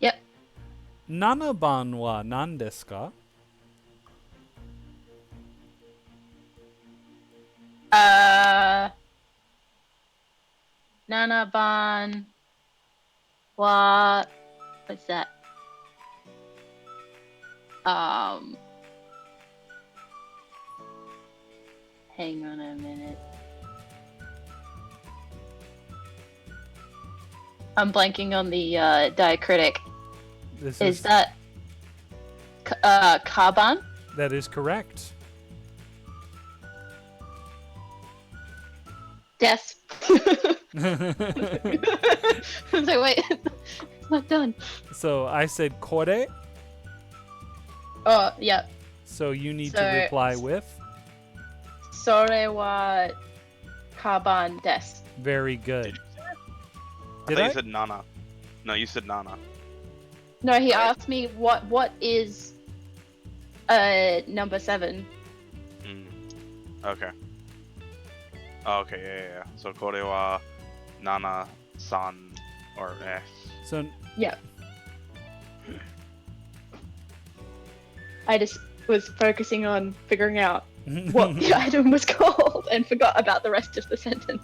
S2: Yep.
S1: 7番は何ですか?
S2: Nanaban wa what's that? Hang on a minute. I'm blanking on the diacritic.
S1: This
S2: Is that Kaban?
S1: that is correct.
S2: Des. I was like, wait, it's not done.
S1: So I said kore,
S2: Oh, yeah.
S1: so you need to
S2: So-
S1: reply with
S2: Sore wa kaban desu.
S1: Very good.
S3: Did you I
S1: Did
S3: thought
S1: I?
S3: you said Nana. No, you said Nana.
S2: No, he
S3: Right.
S2: asked me what is number 7.
S3: Mm. Okay. Oh, okay, yeah. So kore wa Nana san or
S1: So
S2: Yeah. I just was focusing on figuring out what the item was called and forgot about the rest of the sentence.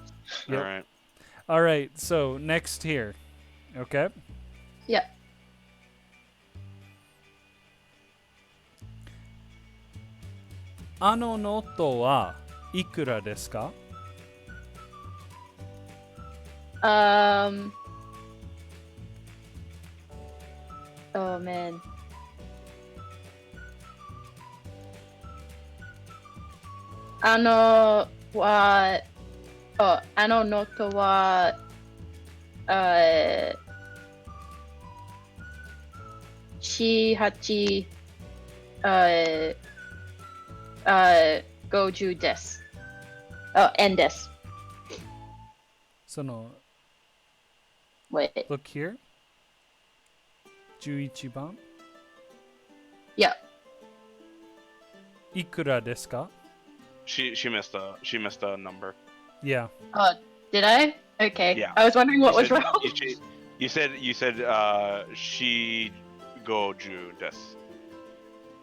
S1: Yep.
S3: All right.
S1: All right. So next here. Okay.
S2: Yeah.
S1: Ano noto wa ikura desu ka?
S2: Oh man. Ano noto wa shi hachi goju desu. Oh, en desu.
S1: So no.
S2: Wait.
S1: Look here. 11番
S2: Yeah.
S1: いくらですか?
S3: She missed a number.
S1: Yeah.
S2: Oh, did I? Okay.
S3: Yeah.
S2: I was wondering what
S3: You
S2: was
S3: said-
S2: wrong.
S3: You said she goju desu.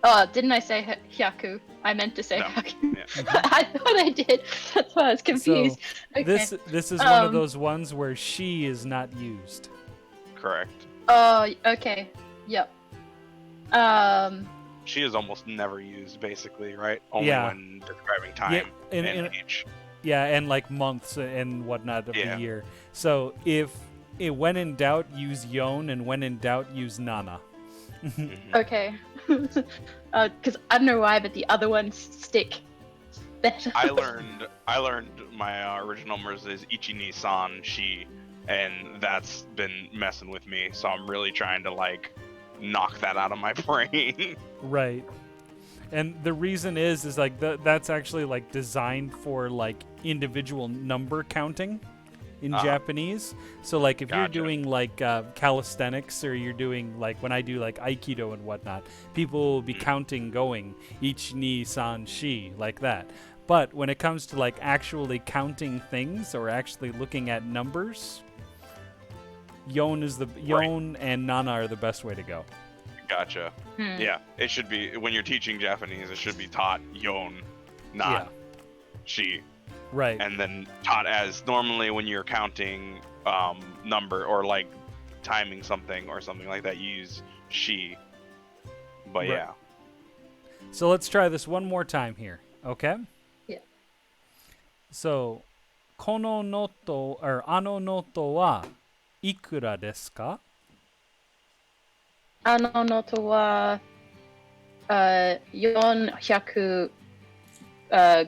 S2: Oh, didn't I say hyaku? I meant to say
S3: No.
S2: hyaku.
S3: Yeah.
S2: I thought I did. That's why I was confused. Okay.
S1: This is one of
S2: Um,
S1: those ones where she is not used.
S3: Correct.
S2: Oh, okay. Yep.
S3: She is almost never used, basically, right? Only
S1: Yeah.
S3: when describing time
S1: Yeah,
S3: and
S1: and-
S3: age.
S1: Yeah, and like months and whatnot of
S3: Yeah.
S1: the year. So if when in doubt, use yon, and when in doubt, use nana.
S3: Mhm.
S2: Okay. Because I don't know why, but the other ones stick better.
S3: I learned my original numbers is ichi ni san shi, and that's been messing with me. So I'm really trying to like knock that out of my brain.
S1: Right. And the reason is like that's actually like designed for like individual number counting in
S3: Uh-huh.
S1: Japanese. So like if you're
S3: Gotcha.
S1: doing like calisthenics, or you're doing like when I do like aikido and whatnot, people will be counting going ichi ni san shi like that. But when it comes to like actually counting things or actually looking at numbers, yon and nana are the best way to go.
S3: Gotcha.
S2: Hmm.
S3: Yeah, it should be when you're teaching Japanese. It should be taught yon, not shi,
S1: Right.
S3: and then taught as normally when you're counting number or like timing something or something like that. You use shi. But
S1: Right.
S3: yeah.
S1: So let's try this one more time here, okay?
S2: Yeah.
S1: So, このノート or あのノートはいくらですか?
S2: Ano noto wa 450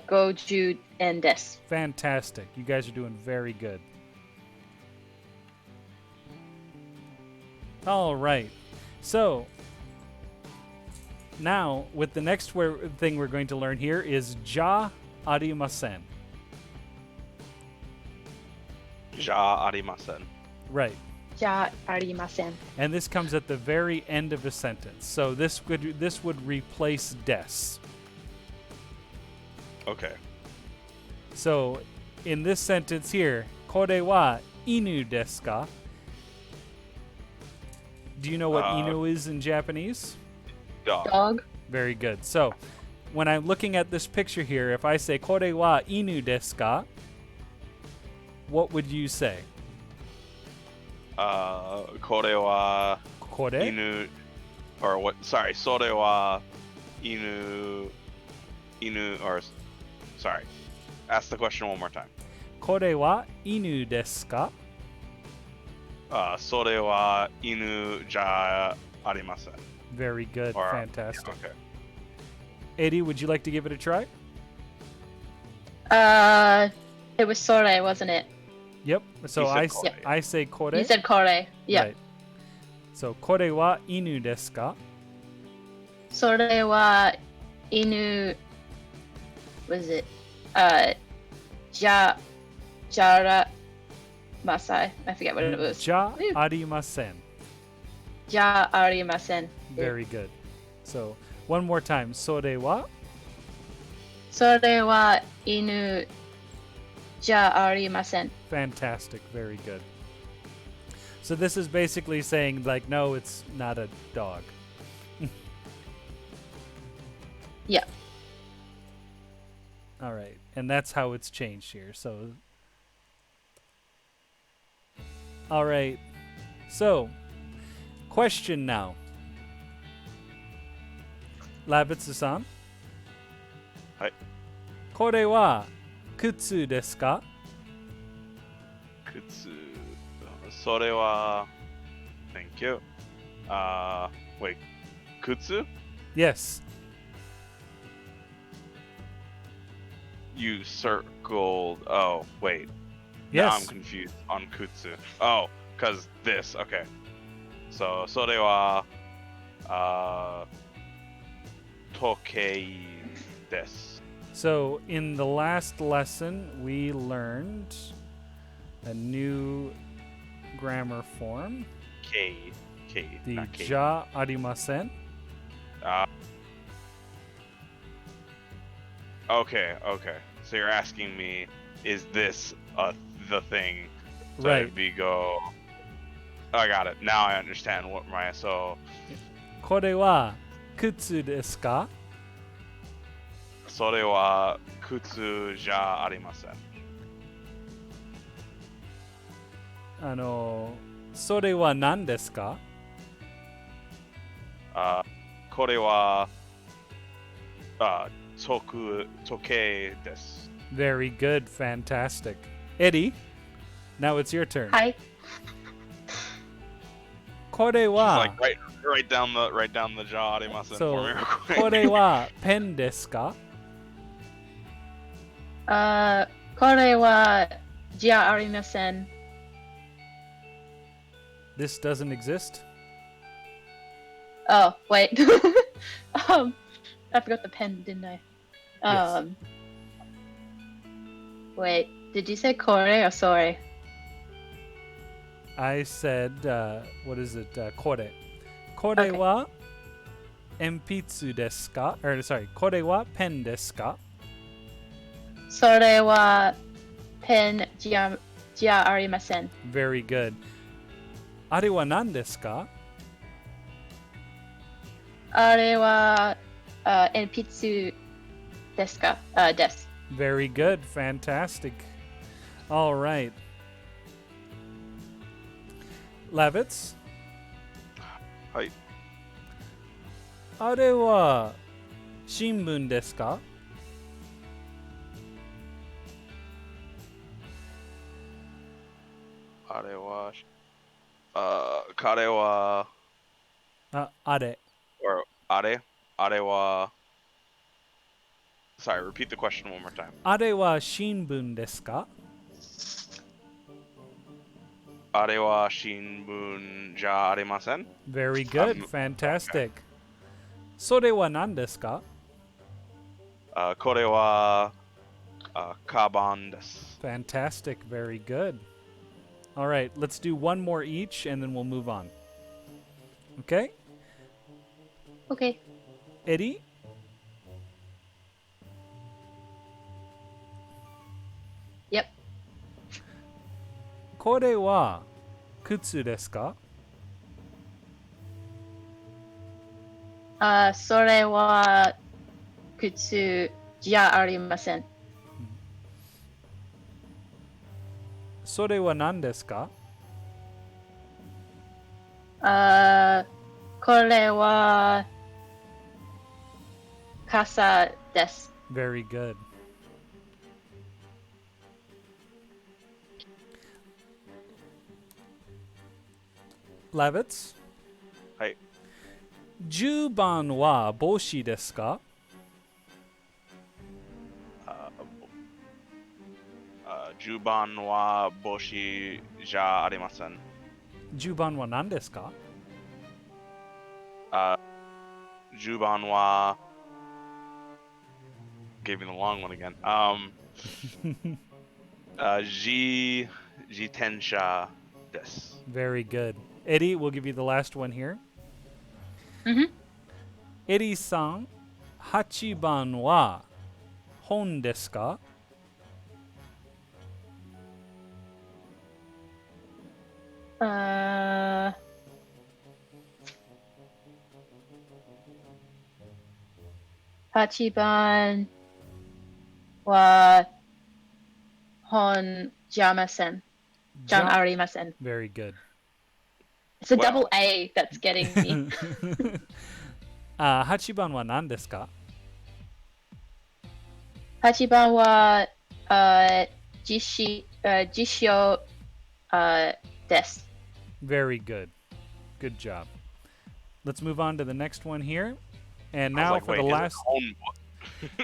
S2: goju en desu.
S1: Fantastic. You guys are doing very good. All right. So, now with the next thing we're going to learn here is ja arimasen.
S3: Ja arimasen.
S1: Right.
S2: Ja arimasen.
S1: And this comes at the very end of a sentence. So this would replace des.
S3: Okay.
S1: So in this sentence here, kore wa inu desu ka? Do you know what inu is in Japanese?
S3: Dog.
S2: Dog.
S1: Very good. So when I'm looking at this picture here, if I say kore wa inu desu ka, what would you say?
S3: Kore wa
S1: Kore?
S3: inu, or what? Sorry, sore wa inu, or sorry. Ask the question one more time.
S1: Kore wa inu desu ka?
S3: Sore wa inu ja arimasen.
S1: Very good.
S3: Or-
S1: Fantastic.
S3: Okay.
S1: Eddie, would you like to give it a try?
S2: It was sore, wasn't it?
S1: Yep. So
S3: He said
S1: I,
S3: kore.
S1: I say kore.
S2: You said kore. Yeah.
S1: Right. So kore wa inu desu ka?
S2: Sore wa inu. Was it Uh, ja, jara masai. I forget what it was.
S1: Ja
S2: Woo.
S1: arimasen.
S2: Ja arimasen.
S1: Very good. So, one more time. Sore wa?
S2: それは犬じゃありません.
S1: Fantastic. Very good. So this is basically saying, like, no, it's not a dog.
S2: Yeah.
S1: All right. And that's how it's changed here. So, all right. So, question now. Labitsu-san?
S3: はい。
S1: これは靴ですか？
S3: 靴。それは Thank you. Wait. 靴?
S1: Yes.
S3: You circled. Oh, wait. Now I'm
S1: Yes.
S3: confused on kutsu. Oh, because this. Okay. So, それは tokei desu.
S1: So, in the last lesson, we learned a new grammar form,
S3: Kei.
S1: the
S3: Not kei.
S1: ja arimasen.
S3: Okay. So you're asking me, is this the thing? So
S1: Right.
S3: it'd be go. I got it. Now I understand what my so.
S1: これは靴ですか？
S3: それは靴じゃありません。
S1: それは何ですか？
S3: これは時計です。
S1: Very good. Fantastic. Eddie, now it's your turn.
S2: はい。
S1: これ
S3: She's
S1: は
S3: like right down the jaw ありません
S1: So,
S3: for me real quick.
S1: これはペンですか？
S2: これはじゃありません.
S1: This doesn't exist?
S2: Oh, wait. I forgot the pen, didn't I?
S1: Yes.
S2: Wait, did you say kore or sore?
S1: I said, what is it? これ。こ
S2: Okay.
S1: れは鉛筆ですか? Or sorry, これはペンですか?
S2: それはペンじゃありません.
S1: Very good. あれは何ですか?
S2: あれは鉛筆ですか? です.
S1: Very good. Fantastic. All right. Levitz?
S3: はい。
S1: あれは新聞ですか?
S3: あれは彼は
S1: あれ。
S3: or あれは Sorry, repeat the question one more time.
S1: あれは新聞ですか?
S3: あれは新聞じゃありません.
S1: Very good. Fantastic. それは何ですか?
S3: これはカバンです.
S1: Fantastic. Very good. All right, let's do one more each and then we'll move on. Okay?
S2: Okay.
S1: Eddie?
S2: Yep.
S1: これは靴ですか?
S2: それは靴じゃありません.
S1: それは何ですか?
S2: これは傘です.
S1: Very good. Levitz?
S3: はい。
S1: 10番は帽子ですか?
S3: 10番は帽子じゃありません.
S1: 10番は何ですか?
S3: 10番は gave me the long one again. Jitensha desu.
S1: Very good. Eddie, we'll give you the last one here.
S2: Mm-hmm.
S1: Eddie-san, hachiban wa hon desu ka?
S2: Hachiban wa hon jamasen. Jan arimasen.
S1: Very good.
S2: It's a
S3: Well-
S2: double A that's getting me.
S1: Hachiban wa nan desu ka?
S2: Hachiban wa jishyo desu.
S1: Very good. Good job. Let's move on to the next one here. And
S3: I was
S1: now
S3: like,
S1: for
S3: wait,
S1: the
S3: is it
S1: last
S3: home book?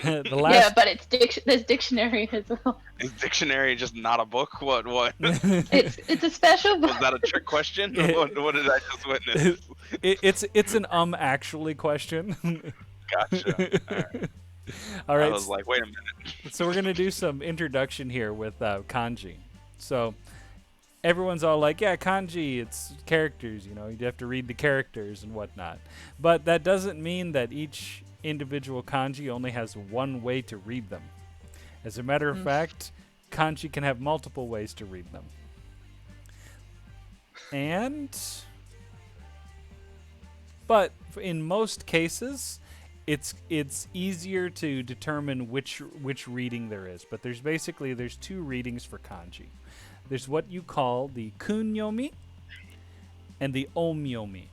S1: the last
S2: Yeah, but it's there's dictionary as well.
S3: Is dictionary just not a book? What? Was
S2: It's a special book.
S3: that a trick question? What did I just witness?
S1: it's an actually question.
S3: Gotcha. All right.
S1: All
S3: I
S1: right.
S3: was like, wait a minute.
S1: So we're gonna do some introduction here with kanji. So everyone's all like, yeah, kanji, it's characters. You know, you have to read the characters and whatnot. But that doesn't mean that each individual kanji only has one way to read them. As a matter of fact, kanji can have multiple ways to read them. But in most cases, it's easier to determine which reading there is. But there's two readings for kanji. There's what you call the kunyomi and the omyomi.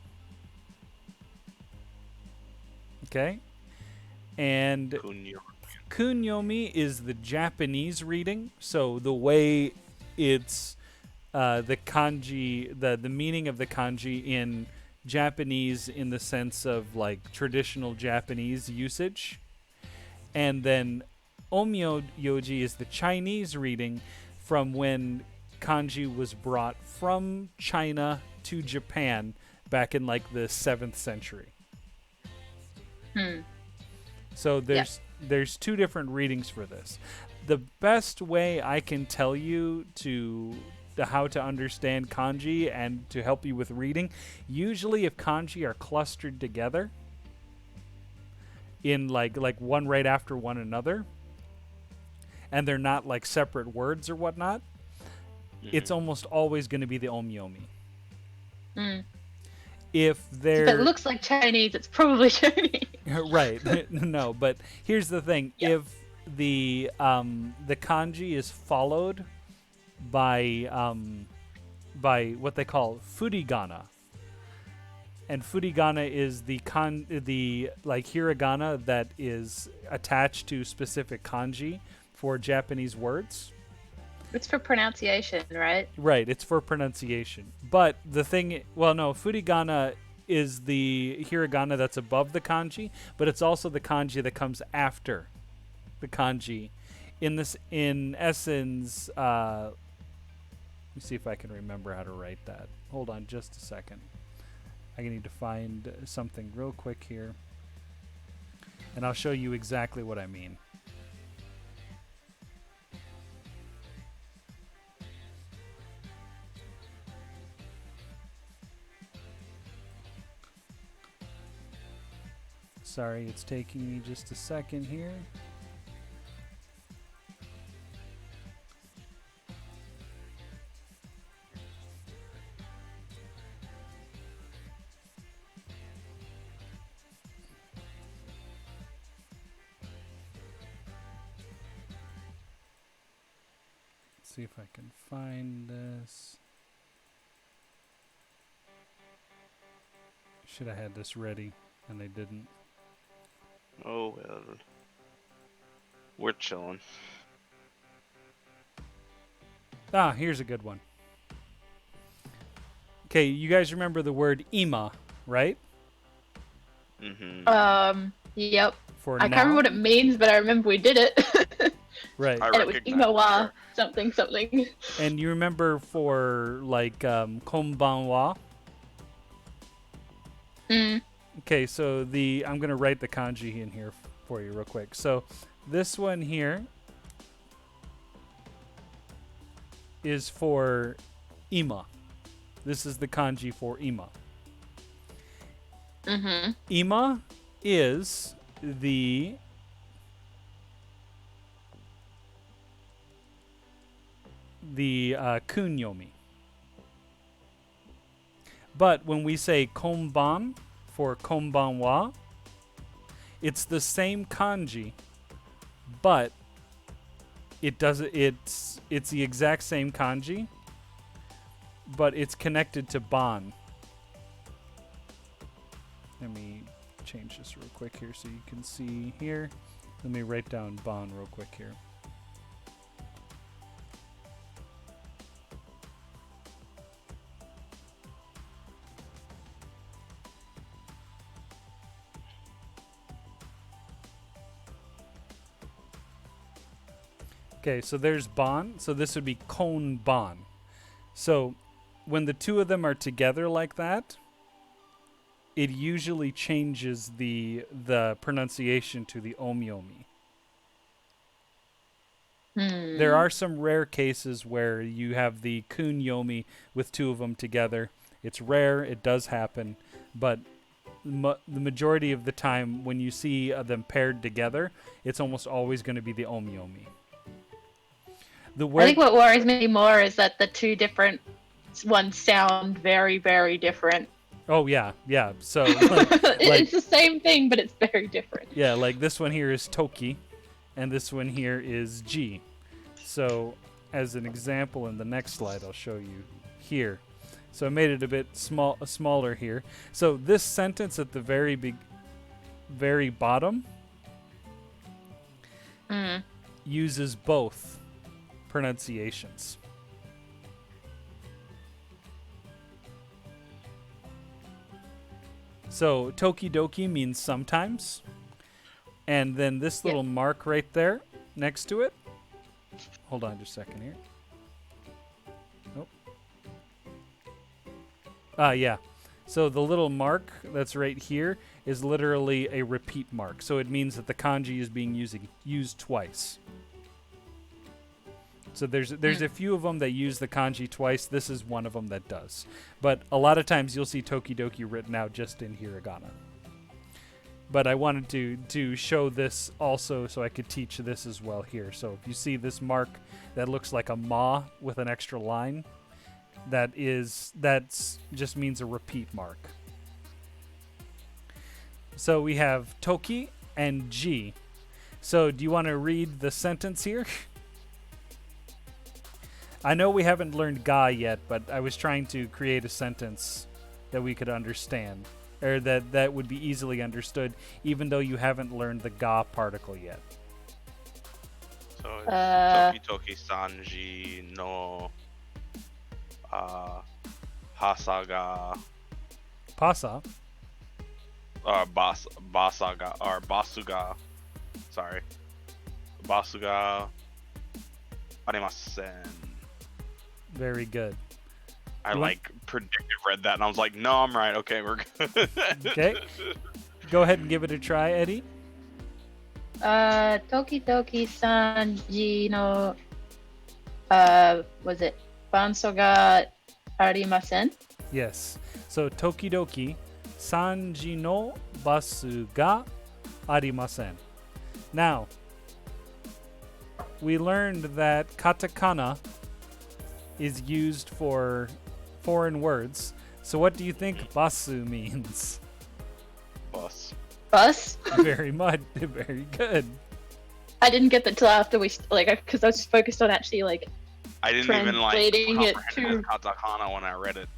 S1: Okay? And kunyomi is the Japanese reading, so the way it's the kanji, the meaning of the kanji in Japanese in the sense of like traditional Japanese usage. And then omyoji is the Chinese reading from when kanji was brought from China to Japan back in like the 7th century. So there's two different readings for this. The best way I can tell you how to understand kanji and to help you with reading, usually if kanji are clustered together in like one right after one another, and they're not like separate words or whatnot, it's almost always going to be the omyomi. If
S2: it looks like Chinese, it's probably Chinese.
S1: Right. No, but here's the thing. If the kanji is followed by what they call furigana, and furigana is the like hiragana that is attached to specific kanji for Japanese words.
S2: It's for pronunciation, right?
S1: Right, it's for pronunciation. But the thing, furigana is the hiragana that's above the kanji, but it's also the kanji that comes after the kanji. In essence, let me see if I can remember how to write that. Hold on just a second. I need to find something real quick here, and I'll show you exactly what I mean. Sorry, it's taking me just a second here. Let's see if I can find this. Should have had this ready, and I didn't.
S3: Oh well, we're chilling.
S1: Here's a good one. Okay, you guys remember the word ima, right?
S2: Yep.
S1: For
S2: I can't remember what it means, but I remember we did it.
S1: Right.
S3: I
S2: And it was
S3: recognize
S2: imawa something.
S1: And you remember for like konbanwa? Okay, so I'm going to write the kanji in here for you real quick. So This one here is for ima. This is the kanji for ima.
S2: Mm-hmm.
S1: Ima is the kunyomi. But when we say konban for konbanwa, it's the same kanji, but it's the exact same kanji, but it's connected to ban. Let me change this real quick here so you can see here. Let me write down ban real quick here. Okay, so there's ban. So this would be kon ban. So when the two of them are together like that, it usually changes the pronunciation to the omyomi. There are some rare cases where you have the kunyomi with two of them together. It's rare, it does happen, but the majority of the time when you see them paired together, it's almost always going to be the omyomi.
S2: I think what worries me more is that the two different ones sound very, very different.
S1: Oh, yeah. So
S2: it's the same thing, but it's very different.
S1: Yeah, like this one here is Toki, and this one here is G. So as an example in the next slide, I'll show you here. So I made it a bit smaller here. So this sentence at the very bottom uses both pronunciations. So tokidoki means sometimes, and then this little mark right there next to it. Hold on just a second here. Nope. Yeah. So the little mark that's right here is literally a repeat mark. So it means that the kanji is being used twice. So there's a few of them that use the kanji twice. This is one of them that does. But a lot of times you'll see tokidoki written out just in hiragana. But I wanted to show this also so I could teach this as well here. So if you see this mark that looks like a ma with an extra line, that's just means a repeat mark. So we have toki and ji. So do you want to read the sentence here? I know we haven't learned ga yet, but I was trying to create a sentence that we could understand, or that would be easily understood, even though you haven't learned the ga particle yet.
S3: So it's Toki Toki Sanji no Hasaga
S1: Pasa.
S3: Basaga or Basuga. Sorry. Basuga arimasen.
S1: Very good.
S3: I predictive read that and I was like, no, I'm right. Okay, we're good.
S1: Okay. Go ahead and give it a try, Eddie.
S2: Toki Toki Sanji no was it Banso ga arimasen?
S1: Yes. So tokidoki sanji no basu ga arimasen. Now, we learned that katakana is used for foreign words. So what do you think basu means?
S3: Bus.
S2: Bus?
S1: Very good.
S2: I didn't get that till after we because I was focused on actually
S3: I didn't even
S2: translating it
S3: comprehend it as katakana when I read it.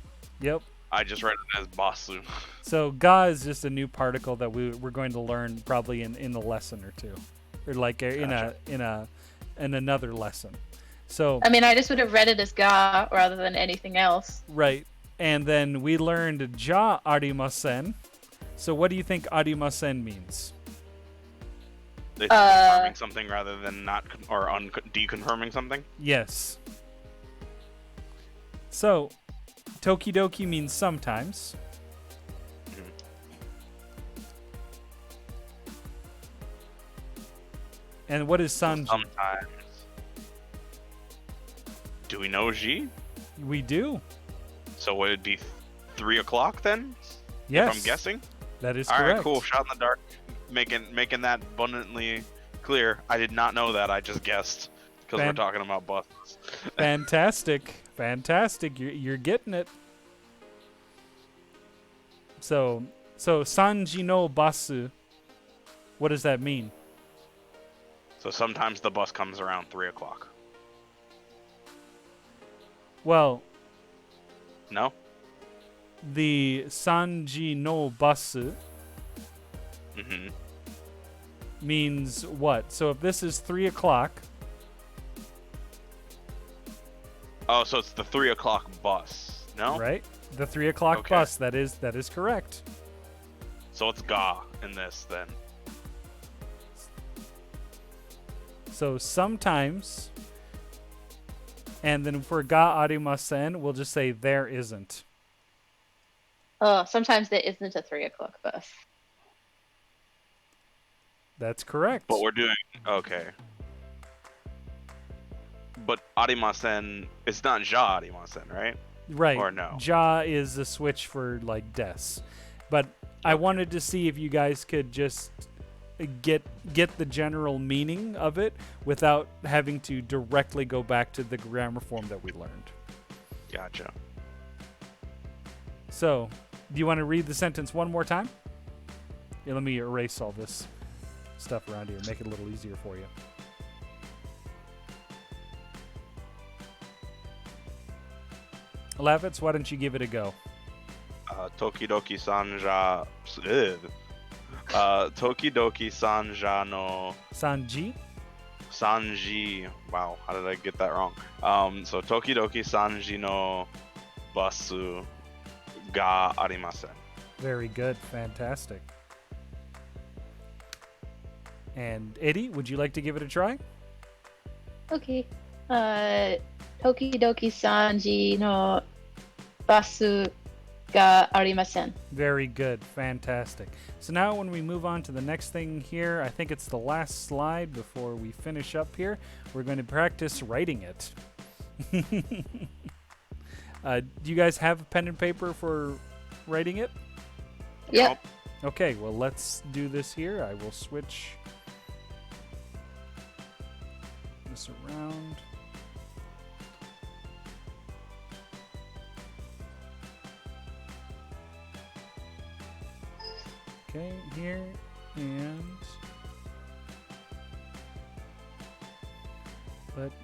S1: Yep.
S3: I just read it as basu.
S1: So ga is just a new particle that we're going to learn probably in a lesson or two, or in another lesson. So
S2: I mean, I just would have read it as ga rather than anything else.
S1: Right. And then we learned ja arimasen. So what do you think arimasen means?
S3: It's confirming something rather than not or deconfirming something?
S1: Yes. So tokidoki means sometimes. And what is Sanji?
S3: Sometimes. Do we know G?
S1: We do.
S3: So would it be 3 o'clock then?
S1: Yes.
S3: If I'm guessing?
S1: That is
S3: All
S1: correct.
S3: right, cool. Shot in the dark. Making that abundantly clear. I did not know that. I just guessed. Because we're talking about buses.
S1: Fantastic. Fantastic. You're getting it. So Sanji no basu, what does that mean?
S3: So sometimes the bus comes around 3 o'clock.
S1: Well,
S3: No?
S1: the Sanji no basu
S3: Mm-hmm.
S1: means what? So if this is 3 o'clock,
S3: Oh, so it's the 3 o'clock bus. No?
S1: right? The 3 o'clock
S3: Okay.
S1: bus. That is correct.
S3: So it's ga in this then.
S1: So sometimes, and then for ga arimasen, we'll just say there isn't.
S2: Sometimes there isn't a 3 o'clock bus.
S1: That's correct.
S3: But we're doing okay. But arimasen, it's not ja arimasen, right?
S1: right.
S3: or no?
S1: Ja is a switch for like des. But I wanted to see if you guys could just get the general meaning of it without having to directly go back to the grammar form that we learned.
S3: Gotcha.
S1: So, do you want to read the sentence one more time? Yeah, let me erase all this stuff around here, make it a little easier for you. Lavitz, why don't you give it a go?
S3: Tokidoki Sanja. Tokidoki Sanja no
S1: Sanji?
S3: Sanji. Wow, how did I get that wrong? So Tokidoki Sanji no basu ga arimasen.
S1: Very good. Fantastic. And Eddie, would you like to give it a try?
S2: Okay. Tokidoki Sanji no basu ga arimasen.
S1: Very good. Fantastic. So now when we move on to the next thing here, I think it's the last slide before we finish up here, we're going to practice writing it. Do you guys have a pen and paper for writing it?
S2: Yep.
S1: Okay, well, let's do this here. I will switch this around. Okay, here, and let me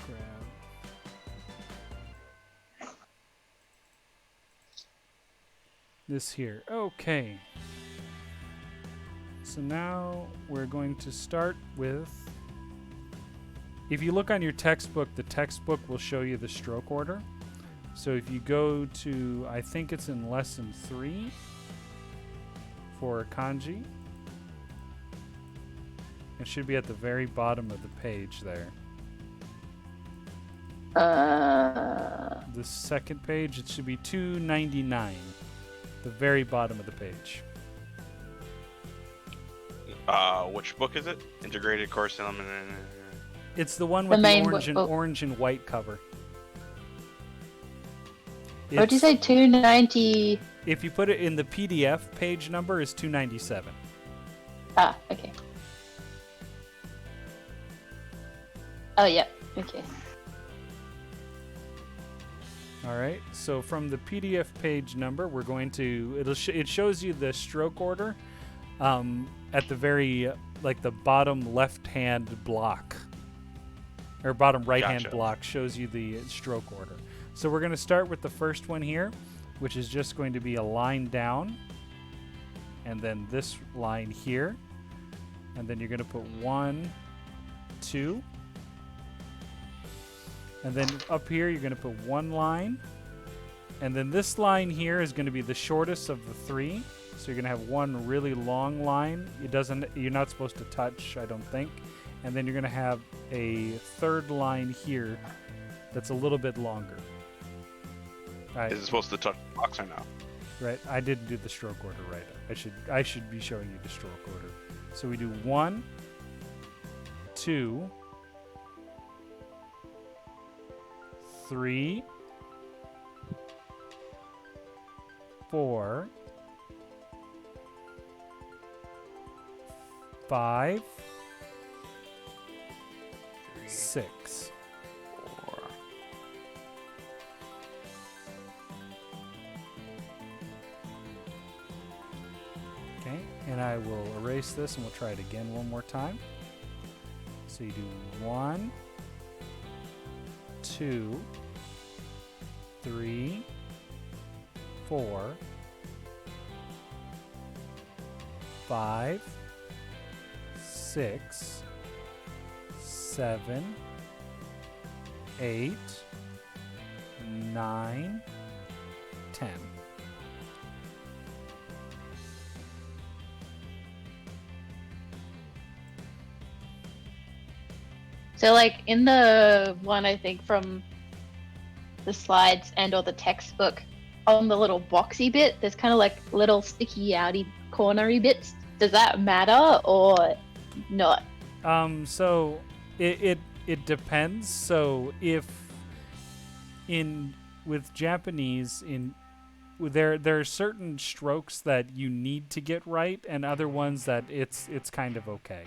S1: grab this here. Okay. So now we're going to start with, if you look on your textbook, the textbook will show you the stroke order. So if you go to, I think it's in lesson 3 for kanji, it should be at the very bottom of the page there. The second page, it should be 299, the very bottom of the page.
S3: Which book is it? Integrated Course Element.
S1: It's the one with the
S2: main
S1: orange and
S2: book.
S1: orange and white cover.
S2: What did you say? 290.
S1: If you put it in the PDF, page number is 297.
S2: Ah, okay. Oh, yeah. Okay.
S1: All right. So from the PDF page number, we're going to it shows you the stroke order at the very like the bottom left-hand block or bottom right-hand
S3: Gotcha.
S1: block shows you the stroke order. So we're going to start with the first one here, which is just going to be a line down, and then this line here, and then you're going to put 1, 2, and then up here you're going to put 1 line, and then this line here is going to be the shortest of the 3. So you're going to have one really long line. You're not supposed to touch, I don't think. And then you're going to have a third line here that's a little bit longer. Right.
S3: Is it supposed to touch the box or no?
S1: Right. I didn't do the stroke order right. I should be showing you the stroke order. So we do 1, 2, 3, 4, 5, 6.
S3: 4.
S1: Okay, and I will erase this and we'll try it again one more time. So you do 1, 2, 3, 4, 5, 6, 7, 8, 9, 10.
S2: So like in the one I think from the slides and or the textbook, on the little boxy bit, there's kind of like little sticky outy cornery bits. Does that matter or not?
S1: So it depends. So if with Japanese there are certain strokes that you need to get right and other ones that it's kind of okay.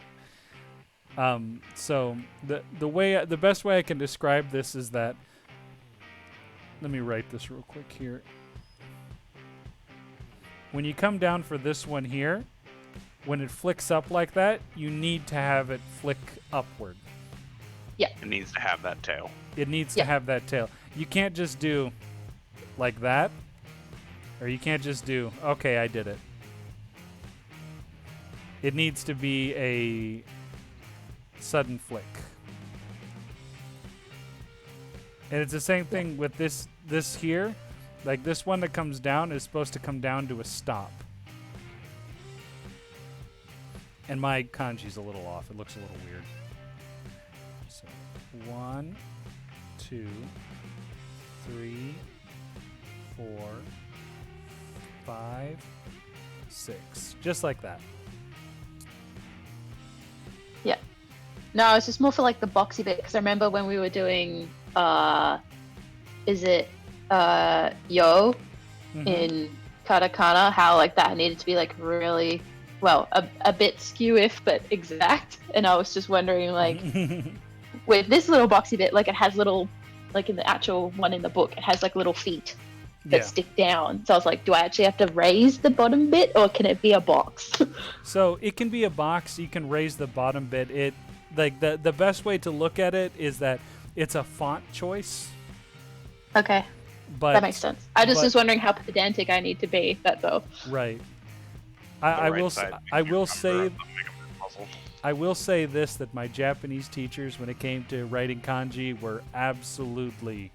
S1: So the best way I can describe this is that, let me write this real quick here. When you come down for this one here, when it flicks up like that, you need to have it flick upward.
S2: Yeah.
S3: It needs to have that tail.
S1: It needs to have that tail. You can't just do like that, or you can't just do, okay, I did it. It needs to be a sudden flick. And it's the same thing with this here. Like this one that comes down is supposed to come down to a stop. And my kanji's a little off. It looks a little weird. So 1, 2, 3, 4, 5, 6. Just like that.
S2: Yeah. No, it's just more for like the boxy bit because I remember when we were doing is it yo in katakana, how like that needed to be like really well a bit skew-if but exact, and I was just wondering like with this little boxy bit, like it has little, like in the actual one in the book, it has like little feet that stick down. So I was like, do I actually have to raise the bottom bit or can it be a box?
S1: So it can be a box. You can raise the bottom bit. It like the best way to look at it is that it's a font choice.
S2: Okay.
S1: But
S2: that makes sense. I just was wondering how pedantic I need to be. That's all.
S1: Right. I will say this, that my Japanese teachers, when it came to writing kanji, were absolutely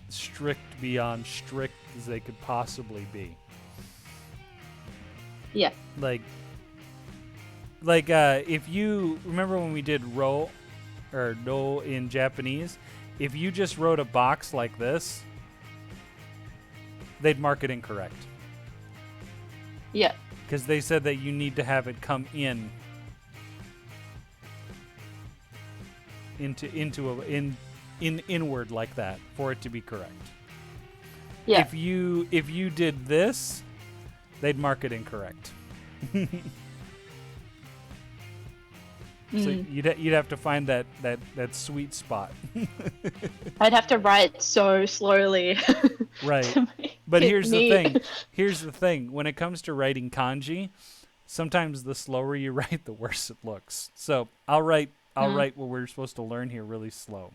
S1: strict beyond strict as they could possibly be.
S2: Yeah.
S1: Like if you remember when we did ro or no in Japanese, if you just wrote a box like this, they'd mark it incorrect.
S2: Yeah.
S1: Because they said that you need to have it come inward like that for it to be correct.
S2: Yeah.
S1: If you did this, they'd mark it incorrect. So you'd have to find that sweet spot.
S2: I'd have to write so slowly.
S1: Right. But here's the thing. When it comes to writing kanji, sometimes the slower you write, the worse it looks. So I'll write what we're supposed to learn here really slow.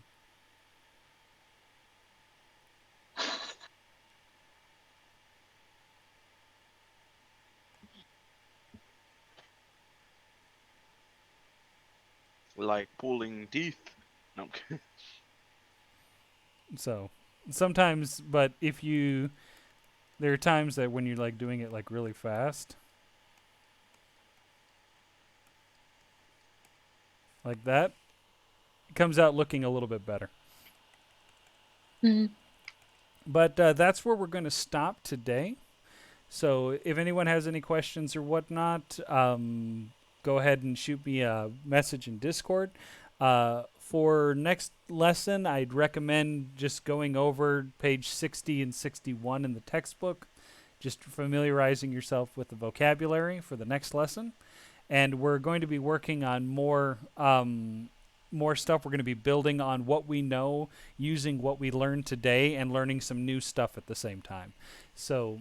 S3: Like pulling teeth. No.
S1: So sometimes, but there are times that when you're like doing it like really fast, like that, it comes out looking a little bit better. But that's where we're going to stop today. So if anyone has any questions or whatnot, go ahead and shoot me a message in Discord. For next lesson, I'd recommend just going over page 60 and 61 in the textbook, just familiarizing yourself with the vocabulary for the next lesson. And we're going to be working on more stuff. We're going to be building on what we know, using what we learned today, and learning some new stuff at the same time. So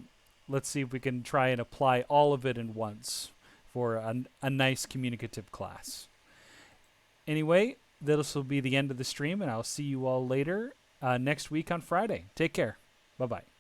S1: let's see if we can try and apply all of it in once for a nice communicative class. Anyway, this will be the end of the stream, and I'll see you all later next week on Friday. Take care. Bye-bye.